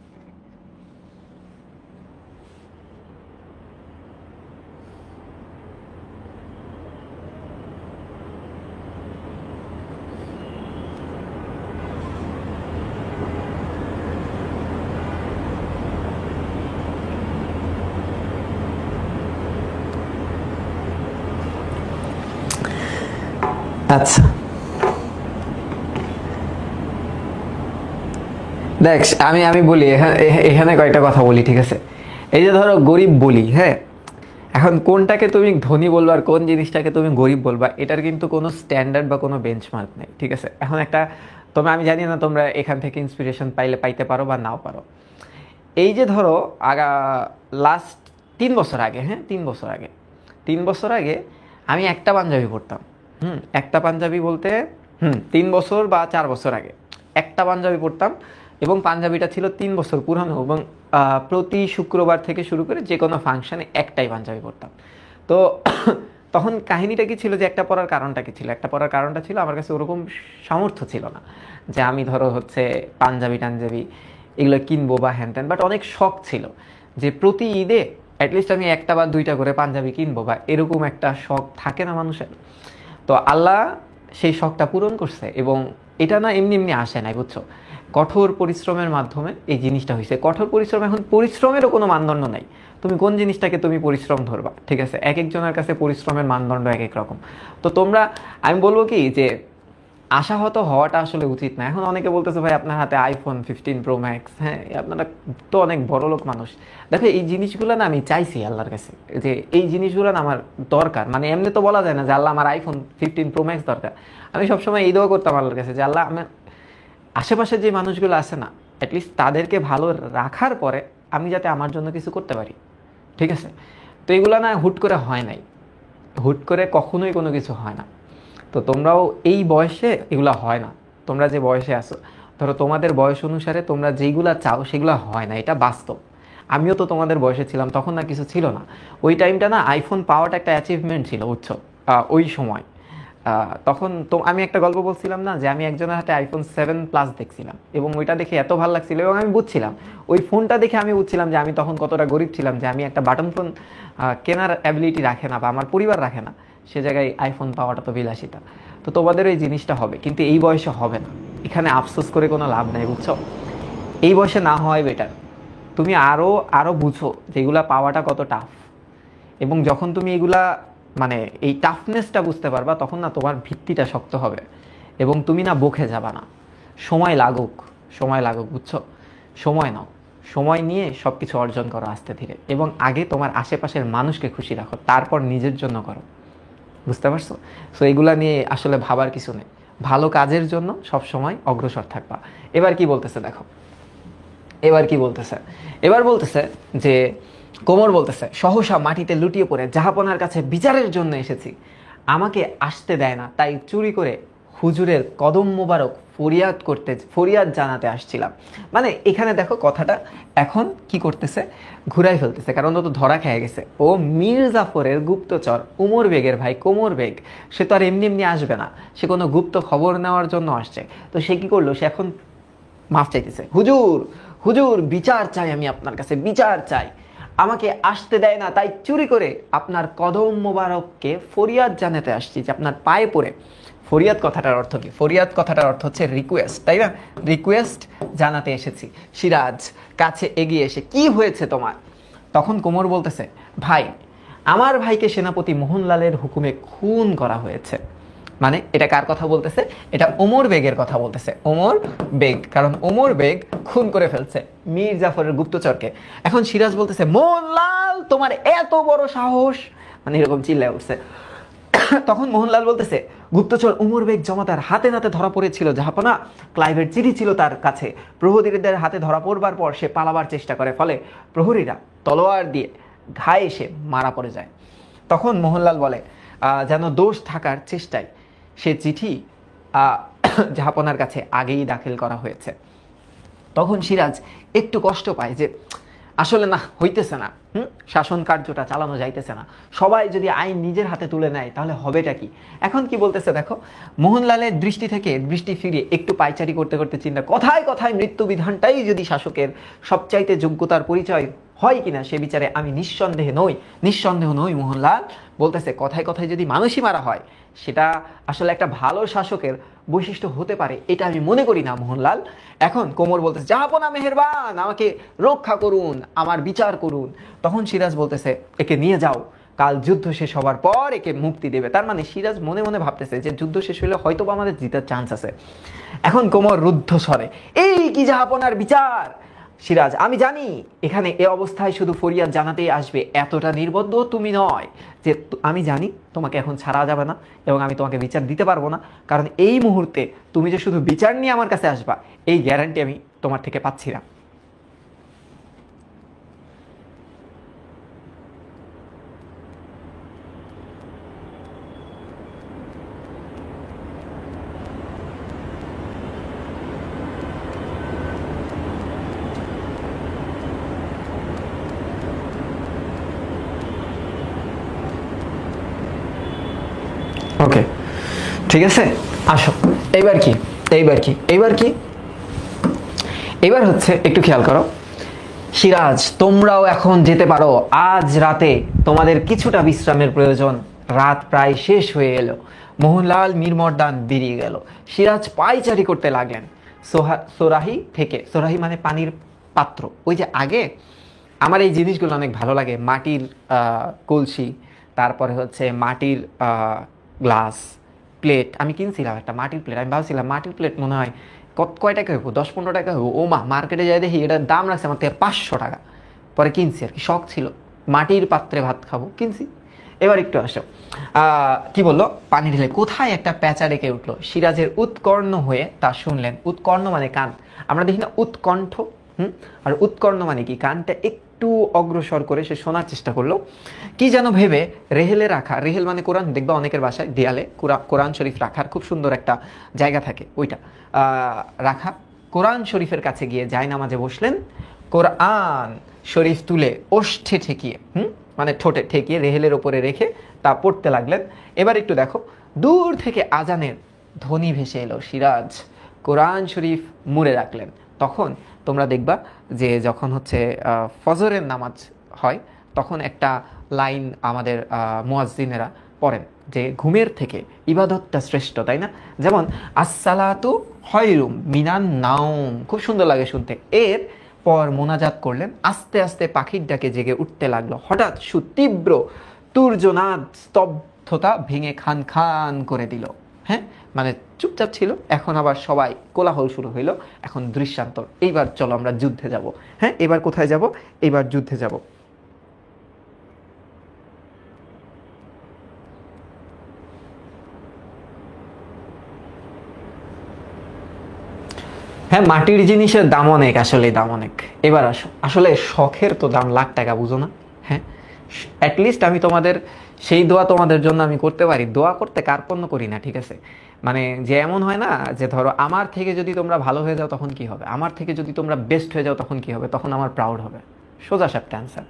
Speaker 1: আচ্ছা দেখ, আমি বলি এখানে কয়েকটা কথা বলি, ঠিক আছে? এই যে ধরো গরিব বলি, হ্যাঁ, এখন কোনটাকে তুমি ধনী বলবা আর কোন জিনিসটাকে তুমি গরিব বলবা, এটার কিন্তু কোনো স্ট্যান্ডার্ড বা কোনো বেঞ্চমার্ক নেই, ঠিক আছে? এখন একটা আমি জানি না তোমরা এখান থেকে ইন্সপিরেশন পাইতে পারো বা নাও পারো। এই যে ধরো লাস্ট 3 বছর আগে, হ্যাঁ 3 বছর আগে আমি একটা পাঞ্জাবি পরতাম। একটা পাঞ্জাবি বলতে 3 বছর বা 4 বছর আগে একটা পাঞ্জাবি পরতাম, এবং পাঞ্জাবিটা ছিল 3 বছর পুরানো, এবং প্রতি শুক্রবার থেকে শুরু করে যে কোনো ফাংশনে একটাই পাঞ্জাবি পরতাম। তো তখন কাহিনীটা কি ছিল, যে একটা পড়ার কারণটা কি ছিল? একটা পড়ার কারণটা ছিল আমার কাছে ওরকম সামর্থ্য ছিল না যে আমি ধরো হচ্ছে পাঞ্জাবি টাঞ্জাবি এগুলো কিনবো বা হ্যান ত্যান, বাট অনেক শখ ছিল যে প্রতি ঈদে অ্যাটলিস্ট আমি একটা বা দুইটা করে পাঞ্জাবি কিনবো, বা এরকম একটা শখ থাকে না মানুষের। তো আল্লাহ সেই শখটা পূরণ করছে, এবং এটা না এমনি এমনি আসে নাই, বুঝছো? কঠোর পরিশ্রমের মাধ্যমে এই জিনিসটা হয়েছে। কঠোর পরিশ্রম, এখন পরিশ্রমেরও কোনো মানদণ্ড নাই। তুমি কোন জিনিসটাকে তুমি পরিশ্রম ধরবা, ঠিক আছে? এক একজনের কাছে পরিশ্রমের মানদণ্ড এক এক রকম। তো তোমরা, আমি বলবো কি, যে আশাহত হওয়াটা আসলে উচিত না। এখন অনেকে বলতেছে ভাই আপনার হাতে আইফোন 15 প্রো ম্যাক্স, হ্যাঁ আপনারা তো অনেক বড় লোক মানুষ। দেখো এই জিনিসগুলো না আমি চাইছি আল্লাহর কাছে, যে এই জিনিসগুলো না আমার দরকার। মানে এমনি তো বলা যায় না যে আল্লাহ আমার আইফোন 15 প্রো ম্যাক্স দরকার। আমি সবসময় এই দোয়া করতাম আল্লাহর কাছে যে আল্লাহ আমার আশেপাশে যে মানুষগুলো আছে না, অ্যাটলিস্ট তাদেরকে ভালো রাখার পরে আমি যাতে আমার জন্য কিছু করতে পারি, ঠিক আছে? তো এগুলো না হুট করে হয় নাই, হুট করে কখনোই কোনো কিছু হয় না। তো তোমরাও এই বয়সে এগুলো হয় না। তোমরা যে বয়সে আসো, ধরো তোমাদের বয়স অনুসারে তোমরা যেইগুলা চাও সেগুলো হয় না, এটা বাস্তব। আমিও তো তোমাদের বয়সে ছিলাম, তখন না কিছু ছিল না। ওই টাইমটা না আইফোন পাওয়াটা একটা অ্যাচিভমেন্ট ছিল, বুঝছো? ওই সময় তখন তো আমি একটা গল্প বলছিলাম না, যে আমি একজনের হাতে আইফোন 7 প্লাস দেখছিলাম, এবং ওইটা দেখে এত ভালো লাগছিল, এবং আমি বুঝছিলাম ওই ফোনটা দেখে আমি বুঝছিলাম যে আমি তখন কতটা গরিব ছিলাম, যে আমি একটা বাটন ফোন কেনার অ্যাবিলিটি রাখে না, বা আমার পরিবার রাখে না, সে জায়গায় আইফোন পাওয়াটা তো বিলাসিতা। তো তোমাদের এই জিনিসটা হবে, কিন্তু এই বয়সে হবে না। এখানে আফসোস করে কোনো লাভ নাই, বুঝছো? এই বয়সে না হওয়াই বেটার। তুমি আরও আরও বুঝো যে এগুলা পাওয়াটা কত টাফ, এবং যখন তুমি এগুলা মানে এই টাফনেসটা বুঝতে পারবা, তখন না তোমার ভিত্তিটা শক্ত হবে, এবং তুমি না বকে যাবা না। সময় লাগুক, সময় লাগুক, বুঝছো? সময় নাও, সময় নিয়ে সব কিছু অর্জন করো আস্তে ধীরে, এবং আগে তোমার আশেপাশের মানুষকে খুশি রাখো, তারপর নিজের জন্য করো। বুঝতে পারছো? সো এগুলা নিয়ে আসলে ভাবার কিছু নেই। ভালো কাজের জন্য সব সময় অগ্রসর থাকবা। এবার কি বলতেছে দেখো, এবার কি বলতেছে? এবার বলতেছে যে কোমর বলতেছে, সহসা মাটিতে লুটিয়ে পড়ে জাহাপনার কাছে বিচারের জন্য এসেছি। আমাকে আসতে দেয় না, তাই চুরি করে হুজুরের কদম মোবারক ফরিয়াদ জানাতে আসছিলাম। মানে এখানে দেখো কথাটা এখন কি করতেছে, ঘুরাই ফেলতেছে, কারণ ও তো ধরা খেয়ে গেছে। ও মীর জাফরের গুপ্তচর উমর বেগের ভাই কোমর বেগ, সে তো আর এমনি এমনি আসবে না, সে কোনো গুপ্ত খবর নেওয়ার জন্য আসছে। তো সে কি করলো, সে এখন মাফ চাইতেছে। হুজুর, হুজুর বিচার চাই, আমি আপনার কাছে বিচার চাই। আমাকে আসতে দেয় না, তাই চুরি করে আপনার কদম মোবারককে ফরিয়াদ জানাতে আসছি, যে আপনার পায়ে পড়ে। ফরিয়াদ কথাটার অর্থ কি? ফরিয়াদ কথাটার অর্থ হচ্ছে রিকোয়েস্ট, তাই না? রিকোয়েস্ট জানাতে এসেছি। সিরাজ কাছে এগিয়ে এসে, কি হয়েছে তোমার? তখন কোমর বলতেছে, ভাই আমার ভাইকে সেনাপতি মোহনলালের হুকুমে খুন করা হয়েছে। মানে এটা কার কথা বলতেছে? এটা ওমর বেগের কথা বলতেছে। ওমর বেগ, কারণ ওমর বেগ খুন করে ফেলছে মীর জাফরের গুপ্তচরকে। এখন সিরাজ বলতেছে, মোহনলাল তোমার এত বড় সাহস, মানে এরকম চিল্লায় উঠছে। তখন মোহনলাল বলতেছে, গুপ্তচর ওমর বেগ জমাদার হাতে নাতে ধরা পড়েছিল জাহাপনা। ক্লাইভের চিঠি ছিল তার কাছে। প্রহরীদের হাতে ধরা পড়বার পর সে পালাবার চেষ্টা করে, ফলে প্রহরীরা তলোয়ার দিয়ে ঘায়ে এসে মারা পড়ে যায়। তখন মোহনলাল বলে, যেন দোষ থাকার চেষ্টায় সে চিঠি জাহাপনার কাছে আগেই দাখিল করা হয়েছে। তখন সিরাজ একটু কষ্ট পায় যে আসলে না, হইতেছে না, শাসন কার্যটা চালানো যাইতেছে না। সবাই যদি আইন নিজের হাতে তুলে নেয় তাহলে হবেটা কি? এখন কি বলতেছে দেখো, মোহনলালের দৃষ্টি থেকে দৃষ্টি ফিরিয়ে একটু পাইচারি করতে করতে চিন্তা, কথায় কথায় মৃত্যুবিধানটাই যদি শাসকের সবচাইতে যোগ্যতার পরিচয় হয় কিনা সে বিচারে আমি নিঃসন্দেহ নই। মোহনলাল বলতেছে, কথায় কথায় যদি মানুষই মারা হয় সেটা আসলে একটা ভালো শাসকের বৈশিষ্ট্য হতে পারে, এটা আমি মনে করি না মোহনলাল। এখন কোমর বলতেছে, জাহাপনা মেহেরবান, আমাকে রক্ষা করুন, আমার বিচার করুন। তখন সিরাজ বলতেছে, একে নিয়ে যাও, কাল যুদ্ধ শেষ হবার পর একে মুক্তি দেবে। তার মানে সিরাজ মনে মনে ভাবতেছে যে যুদ্ধ শেষ হলে হয়তো আমাদের জিতার চান্স আছে। এখন কোমর রুদ্ধ স্বরে, এই কি জাহাপনার বিচার? সিরাজ, আমি জানি এখানে এ অবস্থায় শুধু ফরিয়াদ জানাতেই আসবে, এতটা নির্বদ্ধ তুমি নয় যে আমি জানি তোমাকে এখন ছাড়া যাবে না এবং আমি তোমাকে বিচার দিতে পারবো না, কারণ এই মুহূর্তে তুমি যে শুধু বিচার নিয়ে আমার কাছে আসবা এই গ্যারান্টি আমি তোমার থেকে পাচ্ছি না। ওকে, ঠিক আছে, আসো। এইবার হচ্ছে একটু খেয়াল করো, সিরাজ তোমরাও এখন যেতে পারো, আজ রাতে তোমাদের কিছুটা বিশ্রামের প্রয়োজন, রাত প্রায় শেষ হয়ে এলো। মোহনলাল মীরমর্দান বেরিয়ে গেল। সিরাজ পায়চারি করতে লাগলেন সোরাহি মানে পানির পাত্র। ওই যে আগে আমার এই জিনিসগুলো অনেক ভালো লাগে, মাটির কলসি, তারপরে হচ্ছে মাটির গ্লাস, প্লেট। আমি কিনছিলাম একটা মাটির প্লেট, আমি ভাবছিলাম মাটির প্লেট মনে হয় কয় টাকা হইব, 10-15 টাকা হইব। ও মা, মার্কেটে যাই দেখি এটার দাম রাখছে আমার থেকে 500 টাকা। পরে কিনছি, আর কি শখ ছিল মাটির পাত্রে ভাত খাবো, কিনছি। এবার একটু আসো, কি বললো, পানি ঢেলে কোথায় একটা প্যাঁচা ডেকে উঠলো। সিরাজের উৎকর্ণ হয়ে তা শুনলেন। উৎকর্ণ মানে কান, আমরা দেখি না উৎকণ্ঠ, আর উৎকর্ণ মানে কি, কানটা একটু অগ্রসর করে সে শোনার চেষ্টা করলো। কি যেন ভেবে রেহেলে রাখা, রেহেল মানে কোরআন, দেখবা অনেকের বাসায় দেয়ালে কোরআন শরীফ রাখার খুব সুন্দর একটা জায়গা থাকে, ওইটা রাখা। কোরআন শরীফের কাছে গিয়ে জায়নামাজে বসলেন, কোরআন শরীফ তুলে ওষ্ঠে ঠেকিয়ে, মানে ঠোঁটে ঠেকিয়ে রেহেলের ওপরে রেখে তা পড়তে লাগলেন। এবার একটু দেখো, দূর থেকে আজানের ধ্বনি ভেসে এলো। সিরাজ কোরআন শরীফ মুড়ে রাখলেন। তখন তোমরা দেখবা যে যখন হচ্ছে ফজরের নামাজ হয় তখন একটা লাইন আমাদের মুয়াজ্জিনেরা পড়েন যে ঘুমের থেকে ইবাদতটা শ্রেষ্ঠ, তাই না? যেমন আসসালাতু খয়রুম মিনান নাওম, খুব সুন্দর লাগে শুনতে। এর পর মোনাজাত করলেন, আস্তে আস্তে পাখির ডাকে জেগে উঠতে লাগলো। হঠাৎ সুতীব্র তুর্যনাদ স্তব্ধতা ভেঙে খান খান করে দিল। হ্যাঁ, মানে চুপচাপ ছিল, এখন আবার সবাই কোলাহল শুরু হইলো। এখন দৃশ্যান্তর, এইবার চলো আমরা যুদ্ধে যাব। হ্যাঁ, এবার কোথায় যাব? এবার যুদ্ধে যাব। হ্যাঁ, মাটির জিনিসের দাম অনেক, আসলে দাম অনেক। এবার আসো, আসলে শখের তো দাম লাখ টাকা, বুঝো না? হ্যাঁ, অ্যাটলিস্ট আমি তোমাদের সেই দোয়া তোমাদের জন্য আমি করতে পারি। দোয়া করতে কার্পণ্য করি না, ঠিক আছে? মানে যে এমন হয় না যে ধরো আমার থেকে যদি তোমরা ভালো হয়ে যাও তখন কি হবে, আমার থেকে যদি তোমরা বেস্ট হয়ে যাও তখন কি হবে, তখন আমার প্রাউড হবে। সোজা সাপটা অ্যান্সার।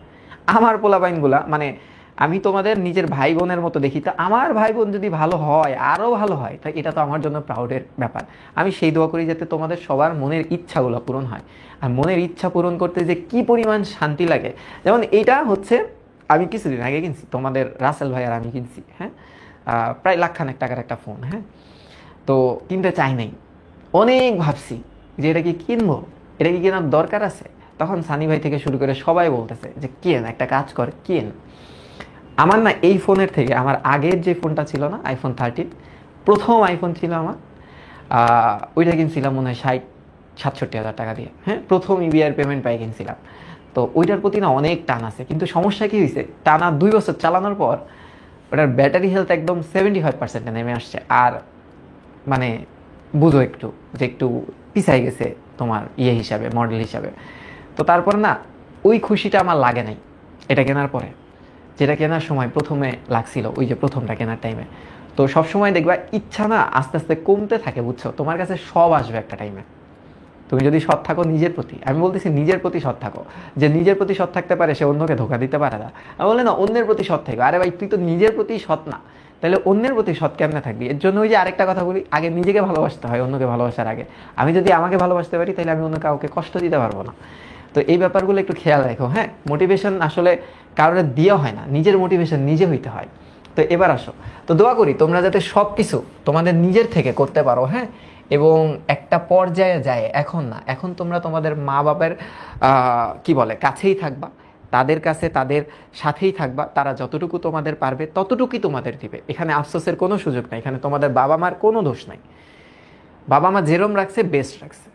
Speaker 1: আমার পোলাপাইনগুলা মানে আমি তোমাদের নিজের ভাই বোনের মতো দেখি, তো আমার ভাই বোন যদি ভালো হয়, আরও ভালো হয়, তাই এটা তো আমার জন্য প্রাউডের ব্যাপার। আমি সেই দোয়া করি যাতে তোমাদের সবার মনের ইচ্ছাগুলো পূরণ হয়। আর মনের ইচ্ছা পূরণ করতে যে কি পরিমাণ শান্তি লাগে, যেমন এটা হচ্ছে আমি কিছুদিন আগে কিনছি, তোমাদের রাসেল ভাই আর আমি কিনছি। হ্যাঁ, প্রায় লাখখানেক টাকার একটা ফোন। হ্যাঁ, তো কিনতে চাই নাই, অনেক ভাবছি যে এটা কি কিনবো, এটা কি কেনার দরকার আছে। তখন সানি ভাই থেকে শুরু করে সবাই বলতেছে যে কেন, একটা কাজ কর কেন। আমার না এই ফোনের থেকে আমার আগের যে ফোনটা ছিল না, iPhone 13, প্রথম আইফোন ছিল আমার, ওইটা কিনছিলাম মনে হয় 60-67 হাজার টাকা দিয়ে। হ্যাঁ, প্রথম ইবিআর পেমেন্ট পাই কিনছিলাম। তো ওইটার প্রতি না অনেক টান আছে, কিন্তু সমস্যা কী হয়েছে, টানা 2 বছর চালানোর পর ওটার ব্যাটারি হেলথ একদম 75% নেমে আসছে। আর মানে বুঝো একটু যে একটু পিছাই গেছে তোমার হিসাবে, মডেল হিসাবে। তো তারপর না ওই খুশিটা আমার লাগে নাই এটা কেনার পরে, যেটা কেনার সময় প্রথমে লাগছিল, ওই যে প্রথমটা কেনার টাইমে। তো সবসময় দেখবা ইচ্ছা না আস্তে আস্তে কমতে থাকে, বুঝছো? তোমার কাছে সব আসবে একটা টাইমে, তুমি যদি সৎ থাকো নিজের প্রতি। আমি বলতেছি নিজের প্রতি সৎ থাকো, যে নিজের প্রতি সৎ থাকতে পারে সে অন্যকে ধোকা দিতে পারে না। আমি বলি না অন্যের প্রতি সৎ থাকো। আরে ভাই, তুই তো নিজের প্রতি সৎ না, তাহলে অন্যের প্রতি সৎ কেমনে থাকবি? এর জন্য ওই যে আরেকটা কথা বলি, আগে নিজেকে ভালোবাসতে হয় অন্যকে ভালোবাসার আগে। আমি যদি আমাকে ভালোবাসতে পারি তাহলে আমি অন্য কাউকে কষ্ট দিতে পারবো না। তো এই ব্যাপারগুলো একটু খেয়াল রাখো। হ্যাঁ, মোটিভেশন আসলে কারোর দিয়ে হয় না, নিজের মোটিভেশন নিজে হইতে হয়। তো এবার আসো, তো দোয়া করি তোমরা যাতে সব কিছু তোমাদের নিজের থেকে করতে পারো। হ্যাঁ, এবং একটা পর্যায়ে যায়, এখন না, এখন তোমরা তোমাদের মা বাবার কি বলে কাছেই থাকবা, তাদের কাছে তাদের সাথেই থাকবা। তারা যতটুকু তোমাদের পারবে ততটুকুই তোমাদের দিবে। এখানে আফসোসের কোনো সুযোগ নাই, এখানে তোমাদের বাবা মার কোনো দোষ নাই। বাবা মা যেরম রাখছে বেস্ট রাখছে।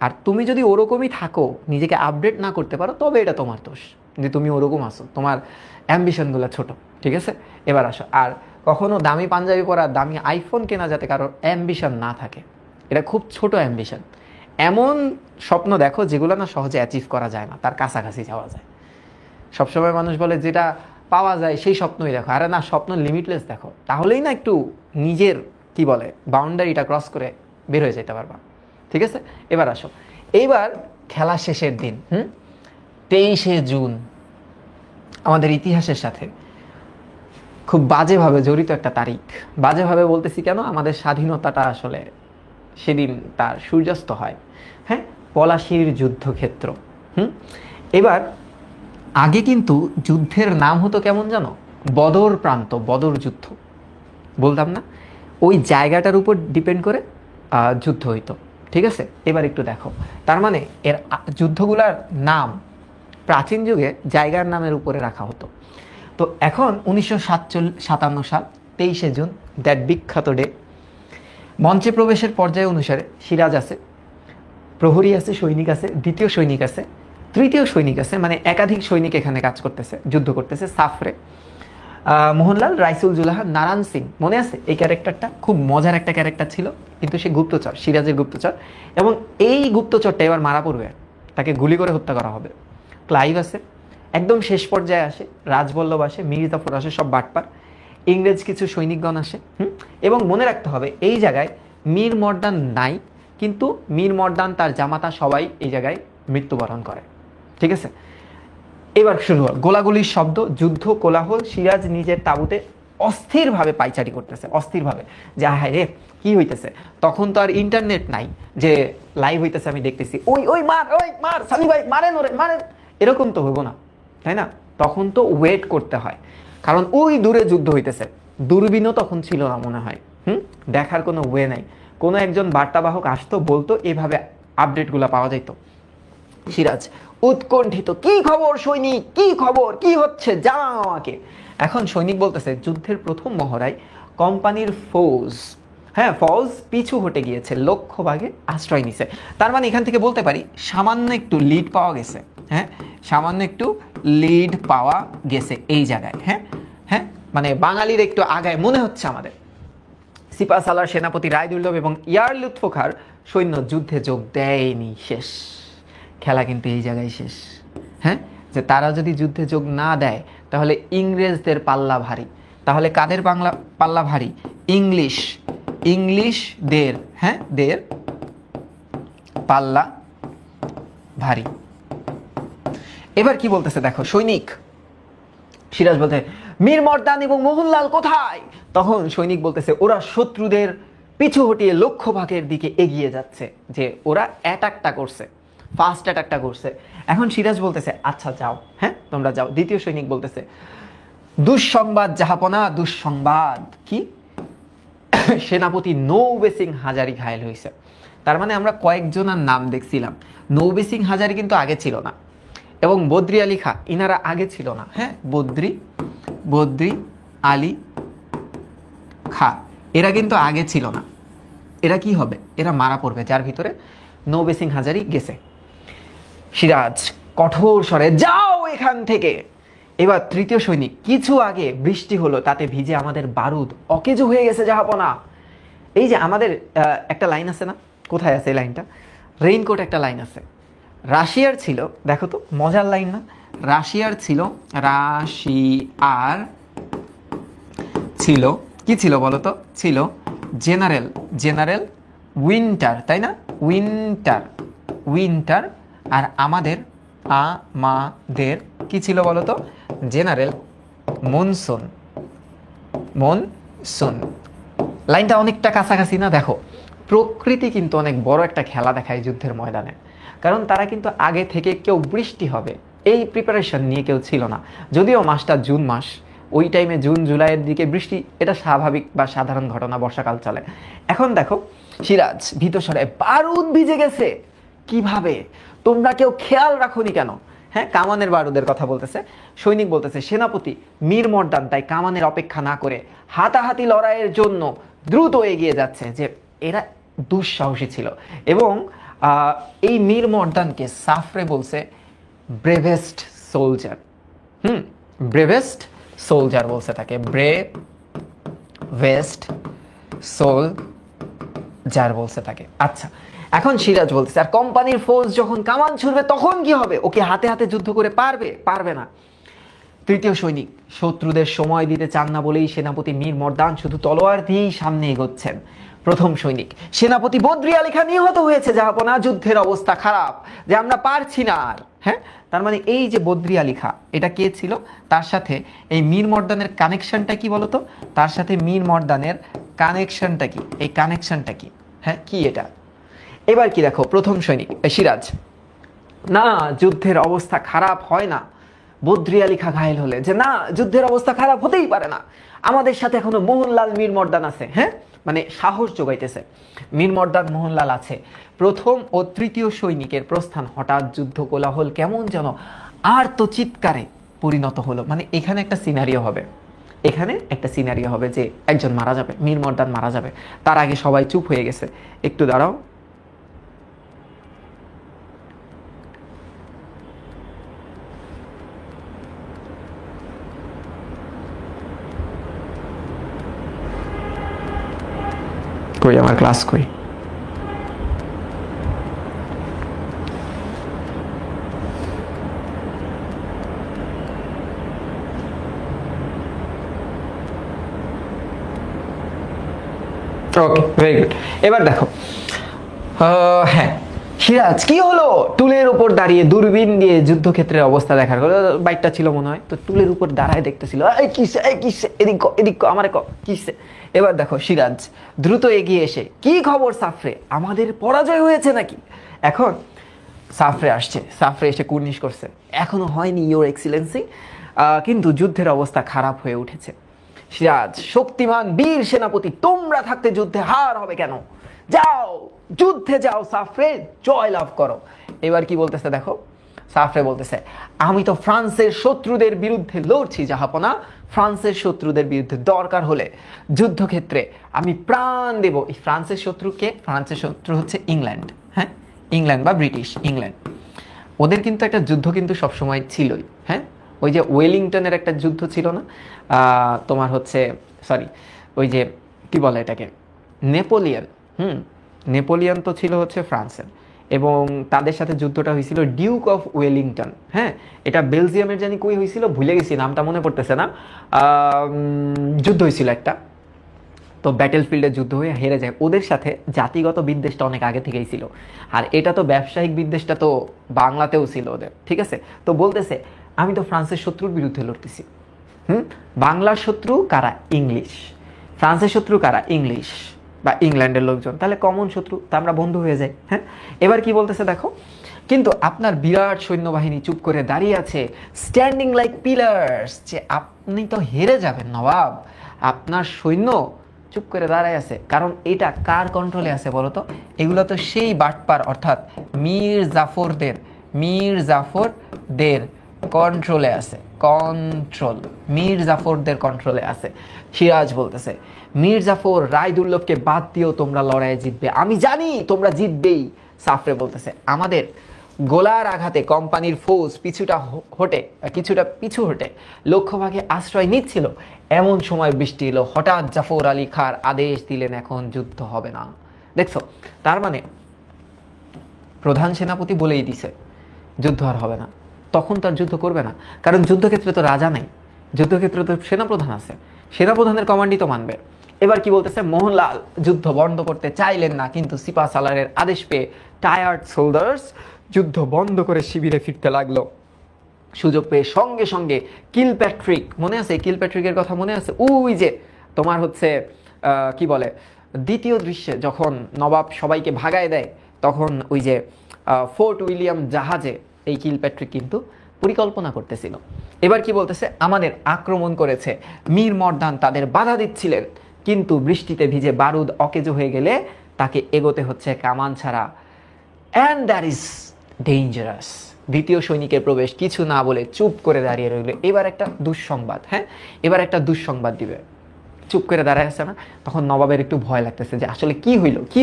Speaker 1: আর তুমি যদি ওরকমই থাকো, নিজেকে আপডেট না করতে পারো, তবে এটা তোমার দোষ যে তুমি ওরকম আসো, তোমার অ্যাম্বিশনগুলো ছোট। ঠিক আছে, এবার আসো। আর কখনো দামি পাঞ্জাবি পরা, দামি আইফোন কেনা যাতে কারোর অ্যাম্বিশন না থাকে, এটা খুব ছোট অ্যাম্বিশন। এমন স্বপ্ন দেখো যেগুলো না সহজে অ্যাচিভ করা যায় না, তার কাছাকাছি যাওয়া যায়। সবসময় মানুষ বলে যেটা পাওয়া যায় সেই স্বপ্নই দেখো। আরে না, স্বপ্ন লিমিটলেস দেখো, তাহলেই না একটু নিজের কি বলে বাউন্ডারিটা ক্রস করে বের হয়ে যেতে পারবা। ঠিক আছে, এবার আসো। এইবার খেলা শেষের দিন, 23শে জুন, আমাদের ইতিহাসের সাথে খুব বাজেভাবে জড়িত একটা তারিখ। বাজেভাবে বলতেছি কেন, আমাদের স্বাধীনতাটা আসলে সেদিন তার সূর্যাস্ত হয়। হ্যাঁ, পলাশীর যুদ্ধক্ষেত্র। এবার আগে কিন্তু যুদ্ধের নাম হতো কেমন জানো, বদর প্রান্ত, বদর যুদ্ধ বলতাম না, ওই জায়গাটার উপর ডিপেন্ড করে যুদ্ধ হইতো। ঠিক আছে, এবার একটু দেখো, তার মানে এর যুদ্ধগুলার নাম প্রাচীন যুগে জায়গার নামের উপরে রাখা হতো। তো এখন 1957 সাল 23শে জুন, দ্যাট বিখ্যাত ডে, মঞ্চে প্রবেশের পর্যায় অনুসারে সিরাজ আছে, প্রহরী আছে, সৈনিক আছে, দ্বিতীয় সৈনিক আছে, তৃতীয় সৈনিক আছে, মানে একাধিক সৈনিক এখানে কাজ করতেছে, যুদ্ধ করতেছে। সাফরে মোহনলাল, রাইসুল জুলাহা, নারায়ণ সিং, মনে আছে এই ক্যারেক্টারটা? খুব মজার একটা ক্যারেক্টার ছিল, কিন্তু সে গুপ্তচর, সিরাজের গুপ্তচর। এবং এই গুপ্তচরটা এবার মারা পড়বে, তাকে গুলি করে হত্যা করা হবে। ক্লাইভ আছে, একদম শেষ পর্যায়ে আসে রাজবল্লভ আসে, মীর জাফর আসে, সব বাটপার। ইংরেজ কিছু সৈনিকগণ আসে। এবং মনে রাখতে হবে এই জায়গায় মীর মর্দান নাই, কিন্তু মীর মর্দান, তার জামাতা, সবাই এই জায়গায় মৃত্যুবরণ করে। ঠিক আছে, এবার শুরু হল গোলাগুলির শব্দ, যুদ্ধ, কোলাহল। সিরাজ নিজের তাঁবুতে অস্থিরভাবে পাইচারি করতেছে, অস্থিরভাবে, যে হায় রে কি হইতেছে। তখন তো আর ইন্টারনেট নাই যে লাইভ হইতেছে আমি দেখতেছি, ওই ওই মার, ওই মার, সালি ভাই মারেন, ওরে মারেন, এরকম তো হইব না, তাই না? তখন তো ওয়েট করতে হয়, কারণ ওই দূরে যুদ্ধ হইতেছে। দূরবীনও তখন ছিল না মনে হয়, দেখার কোনো ওয়ে নাই। কোনো একজন বার্তাবাহক আসতো, বলতো, এভাবে আপডেটগুলো পাওয়া যেত। সিরাজ উৎকণ্ঠিত, কি খবর সৈনিক, কি খবর, কি হচ্ছে, জানাও আমাকে। এখন সৈনিক বলতেছে যুদ্ধের প্রথম মহড়ায় কোম্পানির ফৌজ, হ্যাঁ ফৌজ পিছু হটে গিয়েছে, লক্ষ্য ভাগে আশ্রয় নিছে। তার মানে এখান থেকে বলতে পারি সামান্য একটু লিড পাওয়া গেছে। হ্যাঁ, সামান্য একটু লিড পাওয়া গেছে এই জায়গায়। হ্যাঁ হ্যাঁ, মানে বাঙালির একটু আগায় মনে হচ্ছে আমাদের। সিপা সালার সেনাপতি রায়দুল্লভ এবং ইয়ার লুৎফখার সৈন্য যুদ্ধে যোগ দেয়নি, শেষ। খেলা কিন্তু এই জায়গায় শেষ। হ্যাঁ, যে তারা যদি যুদ্ধে যোগ না দেয় তাহলে ইংরেজদের পাল্লা ভারী। তাহলে কাদের পাল্লা ভারী? ইংলিশদের, হ্যাঁ, দের পাল্লা ভারী। এবার কি বলতেছে দেখো, সৈনিক সিরাজ বলতে, মীর মর্দান এবং মোহনলাল কোথায়? তখন সৈনিক বলতেছে ওরা শত্রুদের পিছু হটিয়ে লক্ষ্যভাগের দিকে এগিয়ে যাচ্ছে, যে ওরা অ্যাটাকটা করছে, ফার্স্ট অ্যাটাকটা করছে। এখন সিরাজ বলতেছে আচ্ছা যাও, হ্যাঁ তোমরা যাও। দ্বিতীয় সৈনিক বলতেছে দুঃসংবাদ জাহাপনা, দুঃসংবাদ। কি? সেনাপতি নৌবে সিং হাজারি ঘায়েল হয়েছে। তার মানে আমরা কয়েকজনের নাম দেখছিলাম, নৌবে সিং হাজারি কিন্তু আগে ছিল না, এবং বদ্রি আলী খা, ইনারা আগে ছিল না। হ্যাঁ, বদ্রি আলী খা, এরা কিন্তু আগে ছিল না, এরা কি হবে, এরা মারা পড়বে, যার ভিতরে নৌবে সিং হাজারি গেছে। সিরাজ কঠোর স্বরে যাও এখান থেকে। এবার তৃতীয় সৈনিক, কিছু আগে বৃষ্টি হলো, তাতে ভিজে আমাদের বারুদ অকেজো হয়ে গেছে জাহাপনা। এই যে আমাদের একটা লাইন আছে না, কোথায় আছে এই লাইনটা, রেইনকোট একটা লাইন আছে, রাশিয়ার ছিল, দেখো তো মজার লাইন না, রাশিয়ার ছিল, রাশিয়ার ছিল, কি ছিল বলো তো, ছিল জেনারেল, জেনারেল উইন্টার, তাই না, উইন্টার, উইন্টার। আর আমাদের আমাদের কি ছিল বলো তো, জেনারেল মনসুন, মনসুন। লাইনটা অনেকটা কাছাকাছি না? দেখো প্রকৃতি কিন্তু অনেক বড় একটা খেলা দেখায় যুদ্ধের ময়দানে, কারণ তারা কিন্তু আগে থেকে কেউ বৃষ্টি হবে এই প্রিপারেশন নিয়ে কেউ ছিল না। যদিও মাসটা জুন মাস, ওই টাইমে জুন জুলাইয়ের দিকে বৃষ্টি এটা স্বাভাবিক বা সাধারণ ঘটনা, বর্ষাকাল চলে। এখন দেখো সিরাজ ভীতস্বরে, বারুদ ভিজে গেছে কিভাবে, তোমরা কেউ খেয়াল রাখোনি কেন? হ্যাঁ, কামানের বারুদের কথা বলতেছে। সৈনিক বলতেছে, সেনাপতি মীর মর্দান তাই কামানের অপেক্ষা না করে হাতাহাতি লড়াইয়ের জন্য দ্রুত এগিয়ে যাচ্ছে। যে এরা দুঃসাহসী ছিল, এবং এই মীর মর্দানকে সাফরে বলছে ব্রেভেস্ট সোলজার। ব্রেভেস্ট সোলজার বলছে তাকে, ব্রেভেস্ট সোলজার বলছে তাকে। আচ্ছা, এখন সিরাজ বলতেছে, আর কোম্পানির ফৌজ যখন কামান ছুড়বে তখন কি হবে, ওকে হাতে হাতে যুদ্ধ করে পারবে, পারবে না। তৃতীয় সৈনিক, শত্রুদের সময় দিতে চান না বলেই সেনাপতি মীর মর্দান শুধু তলোয়ার দিয়েই সামনে এগোচ্ছেন। প্রথম সৈনিক, সেনাপতি বদরি আলী খান নিহত হয়েছে জাহাপনা, যুদ্ধের অবস্থা খারাপ, যে আমরা পারছি না আর। হ্যাঁ, তার মানে এই যে বদরি আলী খান, এটা কে ছিল, তার সাথে এই মীর মর্দানের কানেকশনটা কি বলতো, তার সাথে মীর মর্দানের কানেকশনটা কি, এই কানেকশনটা কি, হ্যাঁ কি এটা। এবার কি দেখো, প্রথম সৈনিক সিরাজ, না যুদ্ধের অবস্থা খারাপ হয় না, বদরি আলী খাঁ ঘায়েল হলে, যে না যুদ্ধের অবস্থা খারাপ হতেই পারে না, আমাদের সাথে এখনো মোহনলাল মীর মর্দান আছে। হ্যাঁ, মানে সাহস যোগাইতেছে, মীর মর্দান মোহনলাল আছে। প্রথম ও তৃতীয় সৈনিকের প্রস্থান, হঠাৎ যুদ্ধ কোলাহল কেমন যেন আর তো চিৎকারে পরিণত হলো। মানে এখানে একটা সিনারিও হবে, এখানে একটা সিনারিও হবে যে একজন মারা যাবে, মীর মর্দান মারা যাবে, তার আগে সবাই চুপ হয়ে গেছে। একটু দাঁড়াও, কই আমার ক্লাস কই, ওকে ভেরি গুড। এবার দেখো, হ্যাঁ সিরাজ কি হলো, টুলের উপর দাঁড়িয়ে দূরবীন দিয়ে যুদ্ধক্ষেত্রের অবস্থা দেখার, বাইকটা ছিল মনে হয়, তো টুলের উপর দাঁড়ায় দেখতেছিল, এই কিসে, এই কিসে, এদিক এদিক আমারে কিসে। এবার দেখো সিরাজ দ্রুত এগিয়ে এসে, কি খবর সাফরে, আমাদের পরাজয় হয়েছে নাকি? এখন সাফরে আসছে, সাফরে এসে কুর্নিশ করছে, এখনো হয়নি ইয়োর এক্সিলেন্সি, কিন্তু যুদ্ধের অবস্থা খারাপ হয়ে উঠেছে। সিরাজ, শক্তিমান বীর সেনাপতি, তোমরা থাকতে যুদ্ধে হার হবে কেন, যাও যুদ্ধে যাও সাফরে, জয় লাভ করো। এবার কি বলতেছে দেখো, সাফরে বলতেছে, আমি তো ফ্রান্সের শত্রুদের বিরুদ্ধে লড়ছি জাহাপনা, ফ্রান্সের শত্রুদের বিরুদ্ধে দরকার হলে যুদ্ধক্ষেত্রে আমি প্রাণ দেব। এই ফ্রান্সের শত্রুকে, ফ্রান্সের শত্রু হচ্ছে ইংল্যান্ড, হ্যাঁ ইংল্যান্ড বা ব্রিটিশ ইংল্যান্ড, ওদের কিন্তু একটা যুদ্ধ কিন্তু সবসময় ছিলই। হ্যাঁ, ওই যে ওয়েলিংটনের একটা যুদ্ধ ছিল না, তোমার হচ্ছে সরি ওই যে কি বলে এটাকে, নেপোলিয়ন। নেপোলিয়ন তো ছিল হচ্ছে ফ্রান্সের, এবং তাদের সাথে যুদ্ধটা হয়েছিল ডিউক অফ ওয়েলিংটন। হ্যাঁ, এটা বেলজিয়ামের জানি কই হয়েছিল, ভুলে গেছি, নামটা মনে পড়তেছে না। যুদ্ধ হয়েছিল একটা, তো ব্যাটেল ফিল্ডে যুদ্ধ হয়ে হেরে যায়। ওদের সাথে জাতিগত বিদ্বেষটা অনেক আগে থেকেই ছিল, আর এটা তো ব্যবসায়িক বিদ্বেষটা তো বাংলাতেও ছিল ওদের, ঠিক আছে। তো বলতেছে, আমি তো ফ্রান্সের শত্রুর বিরুদ্ধে লড়তেছি। বাংলার শত্রু কারা, ইংলিশ, ফ্রান্সের শত্রু কারা, ইংলিশ বা ইংল্যান্ডের লোকজন, তাহলে কমন শত্রু, তা আমরা বন্ধু হয়ে যাই। হ্যাঁ, এবার কি বলতেছে দেখো, কিন্তু আপনার বিরাট সৈন্যবাহিনী চুপ করে দাঁড়িয়ে আছে, স্ট্যান্ডিং লাইক পিলার্স, যে আপনি তো হেরে যাবেন নবাব, আপনার সৈন্য চুপ করে দাঁড়ায় আছে, কারণ এটা কার কন্ট্রোলে আছে বলতো, এগুলো তো সেই বাটপার অর্থাৎ মীর জাফরদের কন্ট্রোলে আছে। কন্ট্রোল, মীর জাফরদের কন্ট্রোলে আছে। সিরাজ বলতেছে মীর জাফর রায় দুর্লভকে বাদ দিয়েও তোমরা লড়াইয়ে জিতবে, আমি জানি তোমরা জিতবেই। সাফরে বলতেছে আমাদের গোলার আঘাতে কোম্পানির ফৌজ কিছুটা পিছু হটে লক্ষ্যভাগে আশ্রয় নিচ্ছিল, এমন সময় বৃষ্টি এলো, হঠাৎ জাফর আলী খাঁর আদেশ দিলেন এখন যুদ্ধ হবে না। দেখছো, তার মানে প্রধান সেনাপতি বলেই দিছে যুদ্ধ আর হবে না, তখন তার যুদ্ধ করবে না, কারণ যুদ্ধক্ষেত্রে তো রাজা নাই, যুদ্ধক্ষেত্রে তো সেনাপ্রধান আছে, সেনাপ্রধানের কমান্ডই তো মানবে। এবার কি বলতেছে, মোহনলাল যুদ্ধ বন্ধ করতে চাইলেন না, কিন্তু সিপা সালারের আদেশ পেয়ে টায়ার্ড সোলজার্স যুদ্ধ বন্ধ করে শিবিরে ফিরতে লাগলো। সুযোগ পেয়ে সঙ্গে সঙ্গে কিলপ্যাট্রিক, মনে আছে কিলপ্যাট্রিকের কথা মনে আছে, ওই যে তোমার হচ্ছে কি বলে দ্বিতীয় দৃশ্যে যখন নবাব সবাইকে ভাগায় দেয়, তখন ওই যে ফোর্ট উইলিয়াম জাহাজে এই কিলপ্যাট্রিক কিন্তু পরিকল্পনা করতেছিল। এবার কি বলতেছে, আমাদের আক্রমণ করেছে, মীর মর্দান তাদের বাধা দিচ্ছিলেন, কিন্তু বৃষ্টিতে ভিজে বারুদ অকেজো হয়ে গেলে তাকে এগোতে হচ্ছে কামান ছাড়া, অ্যান্ড দ্যাট ইজ ডেঞ্জারাস। দ্বিতীয় সৈনিকের প্রবেশ কিছু না বলে চুপ করে দাঁড়িয়ে রইল। এবার একটা দুঃসংবাদ, এবার একটা দুঃসংবাদ দিবে। চুপ করে দাঁড়ায় আছে না, তখন নবাবের একটু ভয় লাগতেছে যে আসলে কি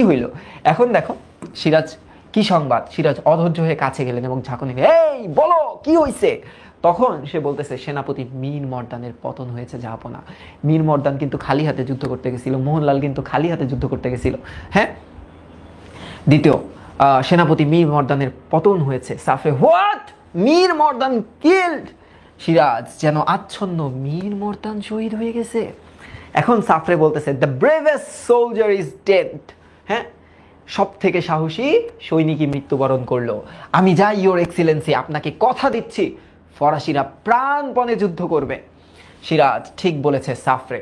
Speaker 1: হইল। এখন দেখো সিরাজ কি সংবাদ, সিরাজ অধৈর্য হয়ে কাছে গেলেন এবং ঝাঁকুনি, এই বলো কি হয়েছে। তখন সে বলতেছে সেনাপতি মীর মর্দানের পতন হয়েছে জাহাপনা। মীর মর্দান কিন্তু খালি হাতে যুদ্ধ করতে গেছিল, মোহনলাল কিন্তু খালি হাতে যুদ্ধ করতে গেছিল। দ্বিতীয় সেনাপতি মীর মর্দানের পতন হয়েছে। সাফে হোয়াট, মীর মর্দান কিল্ড। সিরাজ যেন আচ্ছন্ন, মীর মর্দান শহীদ হয়ে গেছে। এখন সাফরে বলতেছে the bravest soldier is dead. সব থেকে সাহসী সৈনিকই মৃত্যুবরণ করলো। আমি যাই ইয়োর এক্সিলেন্সি, আপনাকে কথা দিচ্ছি ফরাসিরা প্রাণপণে যুদ্ধ করবে। সিরাজ ঠিক বলেছে সাফরে,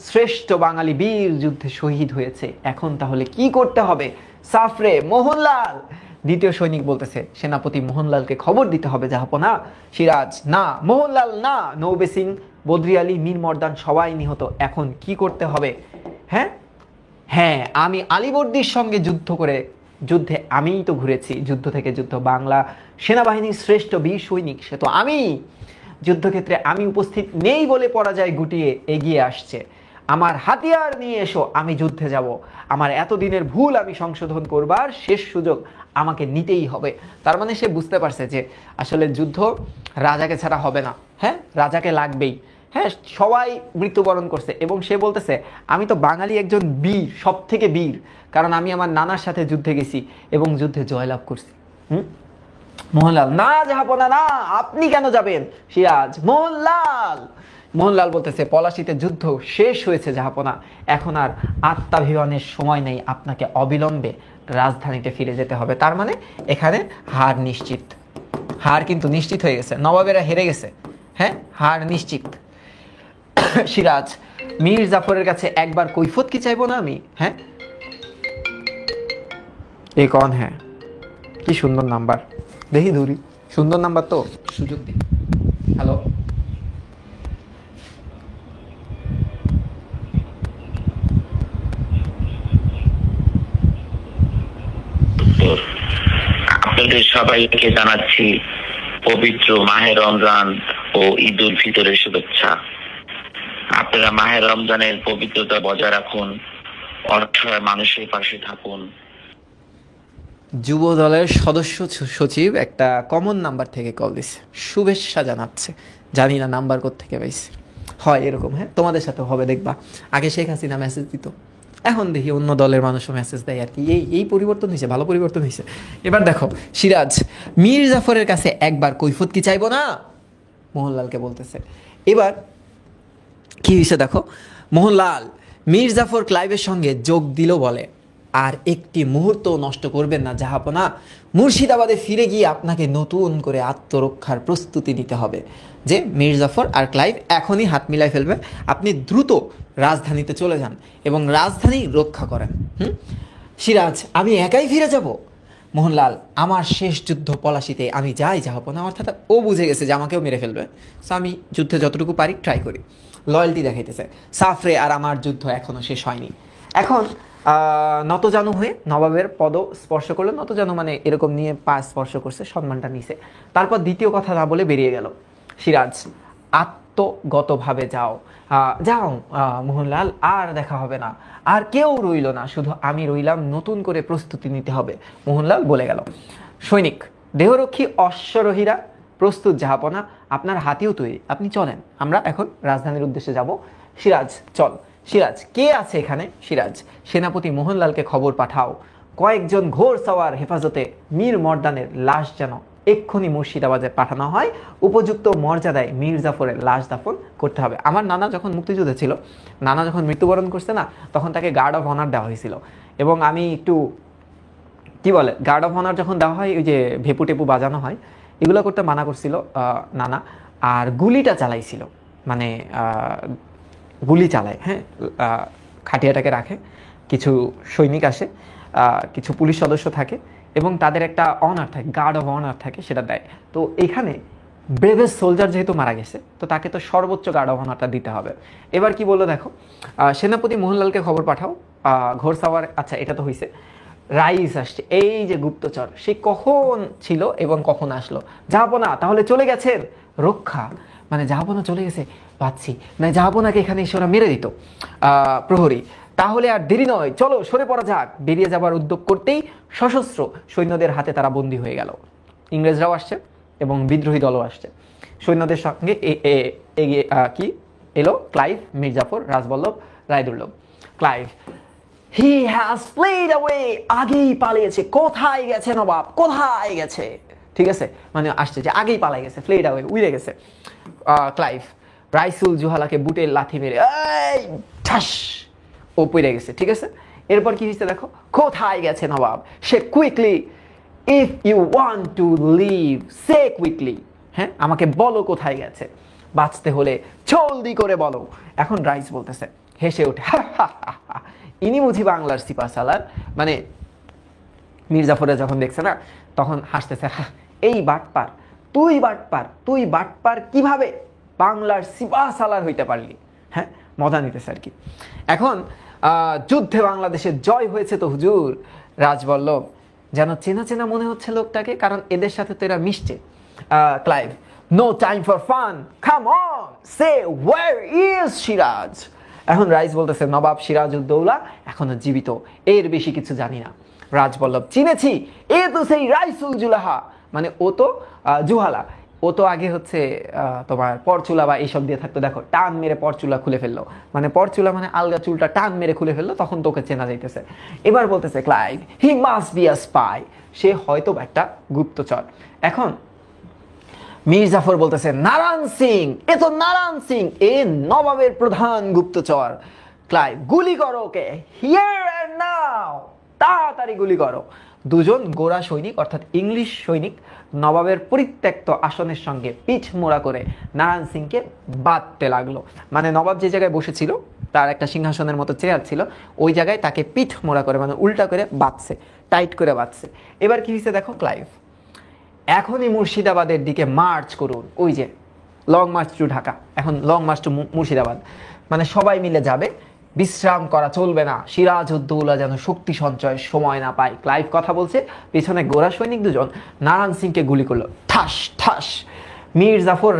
Speaker 1: শ্রেষ্ঠ বাঙালি বীর যুদ্ধে শহীদ হয়েছে, এখন তাহলে কি করতে হবে। সাফরে, মোহনলাল। দ্বিতীয় সৈনিক বলতেছে সেনাপতি মোহনলালকে খবর দিতে হবে জাহাপনা। সিরাজ, না মোহনলাল না, নৌবে সিং, বদ্রি আলী, মীর মর্দান সবাই নিহত, এখন কি করতে হবে। আমি আলীবর্দীর সঙ্গে যুদ্ধে আমিই তো ঘুরেছি, যুদ্ধ থেকে যুদ্ধ, বাংলা সেনাবাহিনীর শ্রেষ্ঠ বীর সৈনিক সে তো আমি। যুদ্ধক্ষেত্রে আমি উপস্থিত নেই বলে পরাজয় গুটিয়ে এগিয়ে আসছে, আমার হাতিয়ার নিয়ে এসো, আমি যুদ্ধে যাব, আমার এতদিনের ভুল আমি সংশোধন করবার শেষ সুযোগ আমাকে নিতেই হবে। তার মানে সে বুঝতে পারছে যে আসলে যুদ্ধ রাজাকে ছাড়া হবে না, রাজাকে লাগবেই। সবাই মৃত্যুবরণ করছে এবং সে বলতেছে আমি তো বাঙালি একজন বীর, সব থেকে বীর, কারণ আমি আমার নানার সাথে যুদ্ধে গেছি এবং যুদ্ধে জয়লাভ করছি। মোহনলাল, না জাহাপনা না, আপনি কেন যাবেন। সিরাজ, মোহনলাল বলতেছে পলাশিতে যুদ্ধ শেষ হয়েছে জাহাপনা, এখন আর আত্মাভিমানের সময় নেই, আপনাকে অবিলম্বে রাজধানীতে ফিরে যেতে হবে। তার মানে এখানে হার নিশ্চিত, হার কিন্তু নিশ্চিত হয়ে গেছে, নবাবেরা হেরে গেছে, হার নিশ্চিত। সিরাজ, মীর জাফরের কাছে একবার কৈফত কি চাইবো না আমি। এ কন, কি সুন্দর নাম্বার, দেখি ধরি, সুন্দর নাম্বার তো, সুযোগ দিই। হ্যালো,
Speaker 2: আপনাদের সবাইকে জানাচ্ছি পবিত্র মাহে রমজান ও ঈদ উল ফিতরের শুভেচ্ছা। আপনারা মাহে রমজানের পবিত্রতা বজায় রাখুন, অসহায় মানুষের পাশে থাকুন।
Speaker 1: যুব দলের সদস্য সচিব একটা কমন নাম্বার থেকে কল দিছে, শুভেচ্ছা জানাচ্ছে, জানি না নাম্বার কোত্থেকে পাইছে, হয় এরকম। তোমাদের সাথে হবে দেখবা, আগে শেখ হাসিনা মেসেজ দিত, এখন দেখি অন্য দলের মানুষও মেসেজ দেয় আর কি, এই পরিবর্তন হয়েছে, ভালো পরিবর্তন হয়েছে। এবার দেখো সিরাজ, মীর জাফরের কাছে একবার কৈফত কি চাইবো না, মোহনলালকে বলতেছে। এবার কি হয়েছে দেখো, মোহনলাল মীর জাফর ক্লাইভের সঙ্গে যোগ দিল বলে, আর একটি মুহূর্ত নষ্ট করবেন না জাহাপনা, মুর্শিদাবাদে ফিরে গিয়ে আপনাকে নতুন করে আত্মরক্ষার প্রস্তুতি নিতে হবে। যে মীর জাফর আর ক্লাইভ এখনই হাত মিলাই ফেলবে, আপনি দ্রুত রাজধানীতে চলে যান এবং রাজধানী রক্ষা করেন। সিরাজ, আমি একাই ফিরে যাব। মোহনলাল, আমার শেষ যুদ্ধ পলাশিতে, আমি যাই জাহাপনা। অর্থাৎ ও বুঝে গেছে যে আমাকেও মেরে ফেলবে, সো আমি যুদ্ধে যতটুকু পারি ট্রাই করি, লয়্যালটি দেখাইতেছে। সাফরে আর আমার যুদ্ধ এখনো শেষ হয়নি। এখন নতজানু হয়ে নবাবের পদ স্পর্শ করলো, নতজানু মানে এরকম নিয়ে পা স্পর্শ করছে, সম্মানটা নিছে। তারপর দ্বিতীয় কথা না বলে বেরিয়ে গেল। সিরাজ, আত্মগতভাবে যাও, যাও মোহনলাল, আর দেখা হবে না, আর কেউ রইল না, শুধু আমি রইলাম, নতুন করে প্রস্তুতি নিতে হবে, মোহনলাল বলে গেল। সৈনিক, দেহরক্ষী অশ্বরোহীরা প্রস্তুত জাহাপনা, আপনার হাতেও তৈরি, আপনি চলেন, আমরা এখন রাজধানীর উদ্দেশ্যে যাব। সিরাজ, চল। সিরাজ, কে আছে এখানে? সিরাজ, সেনাপতি মোহনলালকে খবর পাঠাও, কয়েকজন ঘোর সওয়ার হেফাজতে মীর মর্দানের লাশ যেন এক্ষুনি মুর্শিদাবাদে পাঠানো হয়, উপযুক্ত মর্যাদায় মীর জাফরের লাশ দাফন করতে হবে। আমার নানা যখন মুক্তিযুদ্ধে ছিল, নানা যখন মৃত্যুবরণ করছে না, তখন তাকে গার্ড অফ অনার দেওয়া হয়েছিল, এবং আমি একটু কি বলে, গার্ড অফ অনার যখন দেওয়া হয়, ওই যে ভেপু টেপু বাজানো হয়, এগুলো করতে মানা করছিল নানা। আর গুলিটা চালাইছিল, মানে গুলি চালায়, হ্যাঁ, খাটিয়াটাকে রাখে, কিছু সৈনিক আসে, কিছু পুলিশ সদস্য থাকে, এবং তাদের একটা অনার থাকে, গার্ড অফ অনার থাকে, সেটা দেয়। তো এখানে ব্রেভেস্ট সোলজার যেহেতু মারা গেছে, তো তাকে তো সর্বোচ্চ গার্ড অফ অনারটা দিতে হবে। এবার কি বললো দেখো, সেনাপতি মোহনলালকে খবর পাঠাও, ঘোড়সাওয়ার, আচ্ছা এটা তো হয়েছে। রাইস আসছে, এই যে গুপ্তচর, সে কখন ছিল এবং কখন আসলো? জাহাপনা, তাহলে চলে গেছেন? রক্ষা, মানে জাহাপনা চলে গেছে, পাচ্ছি না, জাহাপনাকে এখানে এসে ওরা মেরে দিত। প্রহরী, তাহলে আর দেরি নয়, চলো সরে পড়া যাক। বেরিয়ে যাবার উদ্যোগ করতেই সশস্ত্র সৈন্যদের হাতে তারা বন্দী হয়ে গেল। ইংরেজরাও আসছে এবং বিদ্রোহী দলও আসছে। সৈন্যদের সঙ্গে এগিয়ে কি এলো Clive, Mir Jafar, Rajballabh, Rai Durlabh. Clive, he has fled away, আগেই পালিয়েছে। কোথায় গেছে নবাব, কোথায় গেছে? ঠিক আছে, মানে আসছে যে আগেই পালাই গেছে, ফ্লেড অ্যাওয়ে, উড়ে গেছে। ক্লাইভ, রাইসুল জুহালাকে বুটের লাথি মেরে এই ঠাস, ও পড়ে গেছে। ঠিক আছে, এরপর কি হয়েছে দেখো, কোথায় গেছে Nawab? Say quickly, if you want to leave say quickly, হ্যাঁ, আমাকে বলো কোথায় গেছে, বাঁচতে হলে জলদি করে বলো। এখন রাইস বলতেছে, হেসে ওঠে, ইনি বুঝি বাংলার সিপাহসালার, মানে মির্জাফরে যখন দেখছে না, তখন হাসতেছে, এই বাটপার, তুই বাটপার, তুই বাটপার কিভাবে বাংলার সিপাহসালার হইতে পারলি? হ্যাঁ, মজা নিতেছে আর কি। এখন যুদ্ধে বাংলাদেশের জয় হয়েছে তো হুজুর। রাজবল্লভ, যেন চেনা চেনা মনে হচ্ছে লোকটাকে, কারণ এদের সাথে তো এরা মিশছে। Clive, no time for fun, come on, say where is Siraj. এখন রাইস বলতেছে, নবাব সিরাজউদ্দৌলা এখনো জীবিত, এর বেশি কিছু জানি না। রাজবল্লভ, চিনেছি, এ তো সেই রাইসুল জুলাহা, মানে ও তো জুহালা, ও তো আগে হচ্ছে তোমার পরচুলা বা এইসব দিয়ে থাকতো, দেখো টান মেরে পরচুলা খুলে ফেললো, মানে পরচুলা মানে আলগা চুলটা টান মেরে খুলে ফেললো, তখন তোকে চেনা যাইতেছে। এবার বলতেছে Clive, he must be a spy, সে হয়তো একটা গুপ্তচর। এখন মীর জাফর বলতেছে, নারায়ণ সিং, এ তো নারায়ণ সিং, এ নবাবের প্রধান গুপ্তচর। ক্লাইভ, গুলি করো ওকে, হিয়ার এন্ড নাও, তাড়াতাড়ি গুলি করো। দুজন গোরা সৈনিক, অর্থাৎ ইংলিশ সৈনিক, নবাবের পরিত্যক্ত আসনের সঙ্গে পিঠ মোড়া করে নারায়ণ সিংকে বাঁধতে লাগলো। মানে নবাব যে জায়গায় বসেছিল, তার একটা সিংহাসনের মতো চেয়ার ছিল, ওই জায়গায় তাকে পিঠ মোড়া করে, মানে উল্টা করে বাঁধছে, টাইট করে বাঁধছে। এবার কি হয়েছে দেখো, ক্লাইভ, এখনই মুর্শিদাবাদের দিকে মার্চ করুন, ওই যে লং মার্চ টু ঢাকা, এখন লং মার্চ টু মুর্শিদাবাদ, মানে সবাই মিলে যাবে, বিশ্রাম করা চলবে না, সিরাজউদ্দৌলা যেন শক্তি সঞ্চয়ের সময় না পায়। ক্লাইভ কথা বলছে, পিছনে গোরা সৈনিক দুজন নারায়ণ সিংকে গুলি করলো, ঠাস ঠাস। মীর জাফর,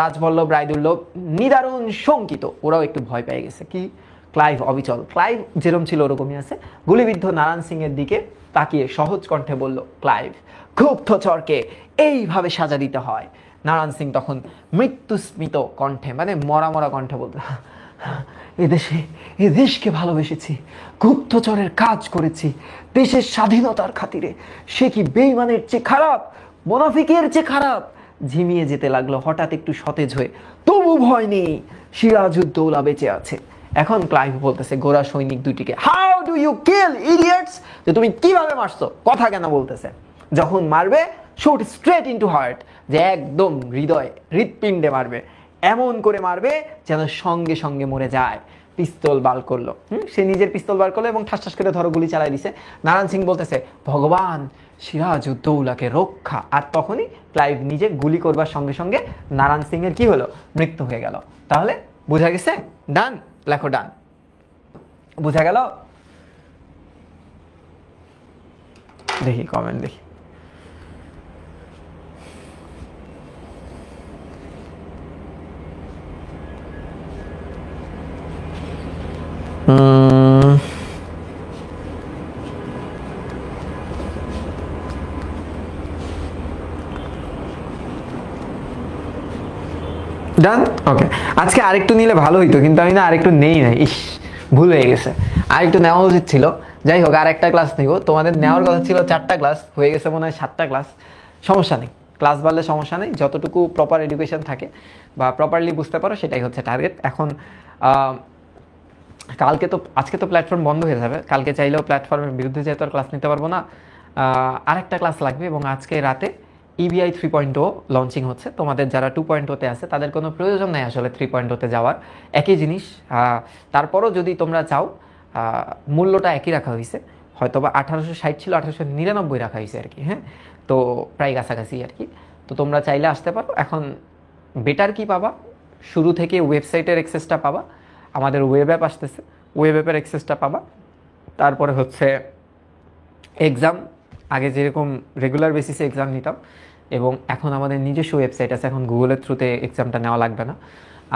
Speaker 1: রাজবল্লভ, রায়দুর্লভ নিদারুণ শঙ্কিত, ওরাও একটু ভয় পেয়ে গেছে। কি, ক্লাইভ অবিচল, ক্লাইভ যেরকম ছিল ওরকমই আছে। গুলিবিদ্ধ নারায়ণ সিং এর দিকে তাকিয়ে সহজ কণ্ঠে বলল ক্লাইভ, গুপ্তচরকে এইভাবে সাজা দিতে হয়। নারায়ণ সিং তখন মৃত্যুস্মিত কণ্ঠে, মানে মরা মরা কণ্ঠে বলতো, এদেশকে ভালোবেসেছি, গুপ্তচরের কাজ করেছি দেশের স্বাধীনতার খাতিরে, সে কি বেঈমানের চেয়ে খারাপ, মুনাফিকের চেয়ে খারাপ? ঝিমিয়ে যেতে লাগলো হঠাৎ একটু সতেজ হয়ে, তবু ভয় নেই, সিরাজউদ্দৌলা বেঁচে আছে। এখন ক্লাইভ বলতেছে গোরা সৈনিক দুটিকে, how do you kill idiots, যে তুমি কিভাবে মারছো, কথা কেন বলতেছে? যখন মারবে শুট স্ট্রেট ইনটু হার্ট, যে একদম হৃদয়, হৃৎপিণ্ডে মারবে, এমন করে মারবে যেন সঙ্গে সঙ্গে মরে যায়। পিস্তল বার করলো, সে নিজের পিস্তল বার করলো এবং ঠাস ঠাস করে ধরো গুলি চালাই দিছে। নারায়ণ সিং বলতেছে, ভগবান সিরাজউদ্দৌলাকে রক্ষা। আর তখনই ক্লাইভ নিজে গুলি করবার সঙ্গে সঙ্গে নারায়ণ সিং এর কি হলো, মৃত্যু হয়ে গেল। তাহলে বোঝা গেছে? ডান, লেখো ডান। বোঝা গেল? দেখি কমেন্ট দেখি। ওকে, আজকে আরেকটু নিলে ভালো হইতো, কিন্তু আমি না আরেকটু নেই না, ইস ভুল হয়ে গেছে, আরেকটু নেওয়া উচিত ছিল। যাই হোক, আর একটা ক্লাস নিব, তোমাদের নেওয়ার কথা ছিল 4টা ক্লাস, হয়ে গেছে মনে হয় 7টা ক্লাস। সমস্যা নেই, ক্লাস বাড়লে সমস্যা নেই, যতটুকু প্রপার এডুকেশন থাকে বা প্রপারলি বুঝতে পারো সেটাই হচ্ছে টার্গেট। এখন কালকে তো, আজকে তো প্ল্যাটফর্ম বন্ধ হয়ে যাবে, কালকে চাইলেও প্ল্যাটফর্মের বিরুদ্ধে যেহেতু আর ক্লাস নিতে পারবো না, আরেকটা ক্লাস লাগবে। এবং আজকে রাতে ইবিআই 3.0 লঞ্চিং হচ্ছে। তোমাদের যারা 2.0-তে আছে তাদের কোনো প্রয়োজন নেই আসলে 3.0-তে যাওয়ার, একই জিনিস। তারপরও যদি তোমরা চাও, মূল্যটা একই রাখা হয়েছে, হয়তো বা 1860 ছিল 1899 রাখা হয়েছে আর কি, হ্যাঁ, তো প্রায় কাছাকাছি আর কি। তো তোমরা চাইলে আসতে পারো। এখন বেটার কি পাবা, শুরু থেকে ওয়েবসাইটের অ্যাক্সেসটা পাবা, আমাদের ওয়েব অ্যাপ আসতেছে, ওয়েব অ্যাপের অ্যাক্সেসটা পাবা। তারপরে হচ্ছে এক্সাম, আগে যেরকম রেগুলার বেসিসে এক্সাম নিতাম, এবং এখন আমাদের নিজস্ব ওয়েবসাইট আছে, এখন গুগলের থ্রুতে এক্সামটা নেওয়া লাগবে না।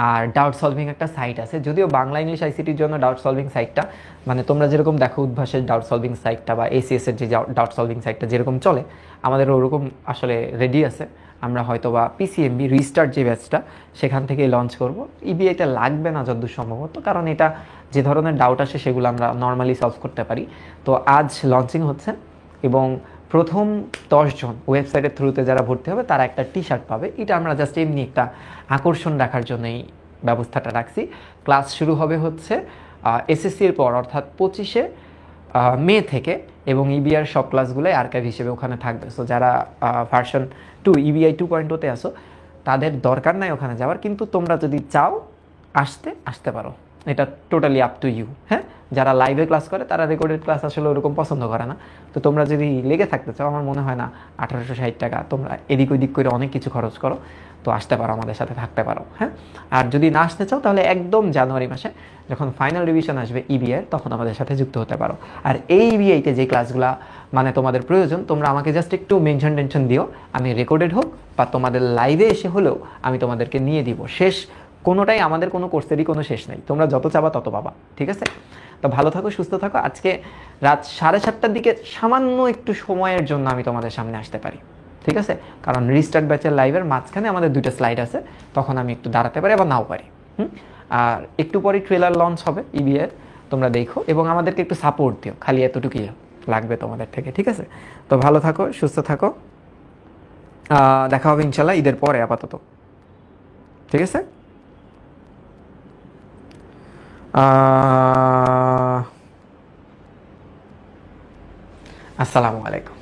Speaker 1: আর ডাউট সলভিং একটা সাইট আছে, যদিও বাংলা ইংলিশ আইসিটির জন্য ডাউট সলভিং সাইটটা, মানে তোমরা যেরকম দেখো উদ্ভাসের ডাউট সলভিং সাইটটা বা এসিএসের যে ডাউট সলভিং সাইটটা যেরকম চলে, আমাদের ওরকম আসলে রেডি আছে। আমরা হয়তো বা পিসিএমবি রিস্টার্ট যে ব্যাচটা, সেখান থেকেই লঞ্চ করব। ইবিআইটা লাগবে না যতদূর সম্ভবত, কারণ এটা যে ধরনের ডাউট আসে সেগুলো আমরা নর্মালি সলভ করতে পারি। তো আজ লঞ্চিং হচ্ছে, এবং প্রথম 10 জন ওয়েবসাইটের থ্রুতে যারা ভর্তি হবে তারা একটা টি শার্ট পাবে। এটা আমরা জাস্ট এমনি একটা আকর্ষণ রাখার জন্য এই ব্যবস্থাটা রাখছি। ক্লাস শুরু হবে হচ্ছে এসএসসির পর, অর্থাৎ 25শে মে থেকে, এবং ইবিআর সব ক্লাসগুলোই আর্কাইভ হিসেবে ওখানে থাকবে। সো যারা ভার্সন 2 ইবিআই 2.0-তে আসো তাদের দরকার নাই ওখানে যাওয়ার, কিন্তু তোমরা যদি চাও আসতে পারো, এটা টোটালি আপ টু ইউ। হ্যাঁ, যারা লাইভে ক্লাস করে তারা রেকর্ডেড ক্লাস আসলে ওরকম পছন্দ করে না। তো তোমরা যদি লেগে থাকতে চাও, আমার মনে হয় না 1860 টাকা তোমরা এদিক ওদিক করে অনেক কিছু খরচ করো, তো আসতে পারো, আমাদের সাথে থাকতে পারো। হ্যাঁ, আর যদি না আসতে চাও তাহলে একদম জানুয়ারি মাসে যখন ফাইনাল রিভিশন আসবে ইবিআই, তখন আমাদের সাথে যুক্ত হতে পারো। আর এই ইবিআইতে যে ক্লাসগুলো মানে তোমাদের প্রয়োজন, তোমরা আমাকে জাস্ট একটু টেনশন দিও, আমি রেকর্ডেড হোক বা তোমাদের লাইভে এসে হলেও আমি তোমাদেরকে নিয়ে দিব। শেষ কোনোটাই, আমাদের কোনো কোর্সেরই কোনো শেষ নাই, তোমরা যত চাবা তত পাবা, ঠিক আছে? তো ভালো থাকো, সুস্থ থাকো। আজকে রাত 7:30টার দিকে সামান্য একটু সময়ের জন্য আমি তোমাদের সামনে আসতে পারি, ঠিক আছে? কারণ রিস্টার্ট ব্যাচের লাইভের মাঝখানে আমাদের 2টা স্লাইড আছে, তখন আমি একটু দাঁড়াতে পারি আবার নাও পারি। আর একটু পরে ট্রেলার লঞ্চ হবে ইবিআর, তোমরা দেখো এবং আমাদেরকে একটু সাপোর্ট দিও, খালি এতটুকুই লাগবে তোমাদের থেকে, ঠিক আছে? তো ভালো থাকো, সুস্থ থাকো, দেখা হবে ইনশাল্লাহ ঈদের পরে আপাতত, ঠিক আছে? আসসালামু আলাইকুম।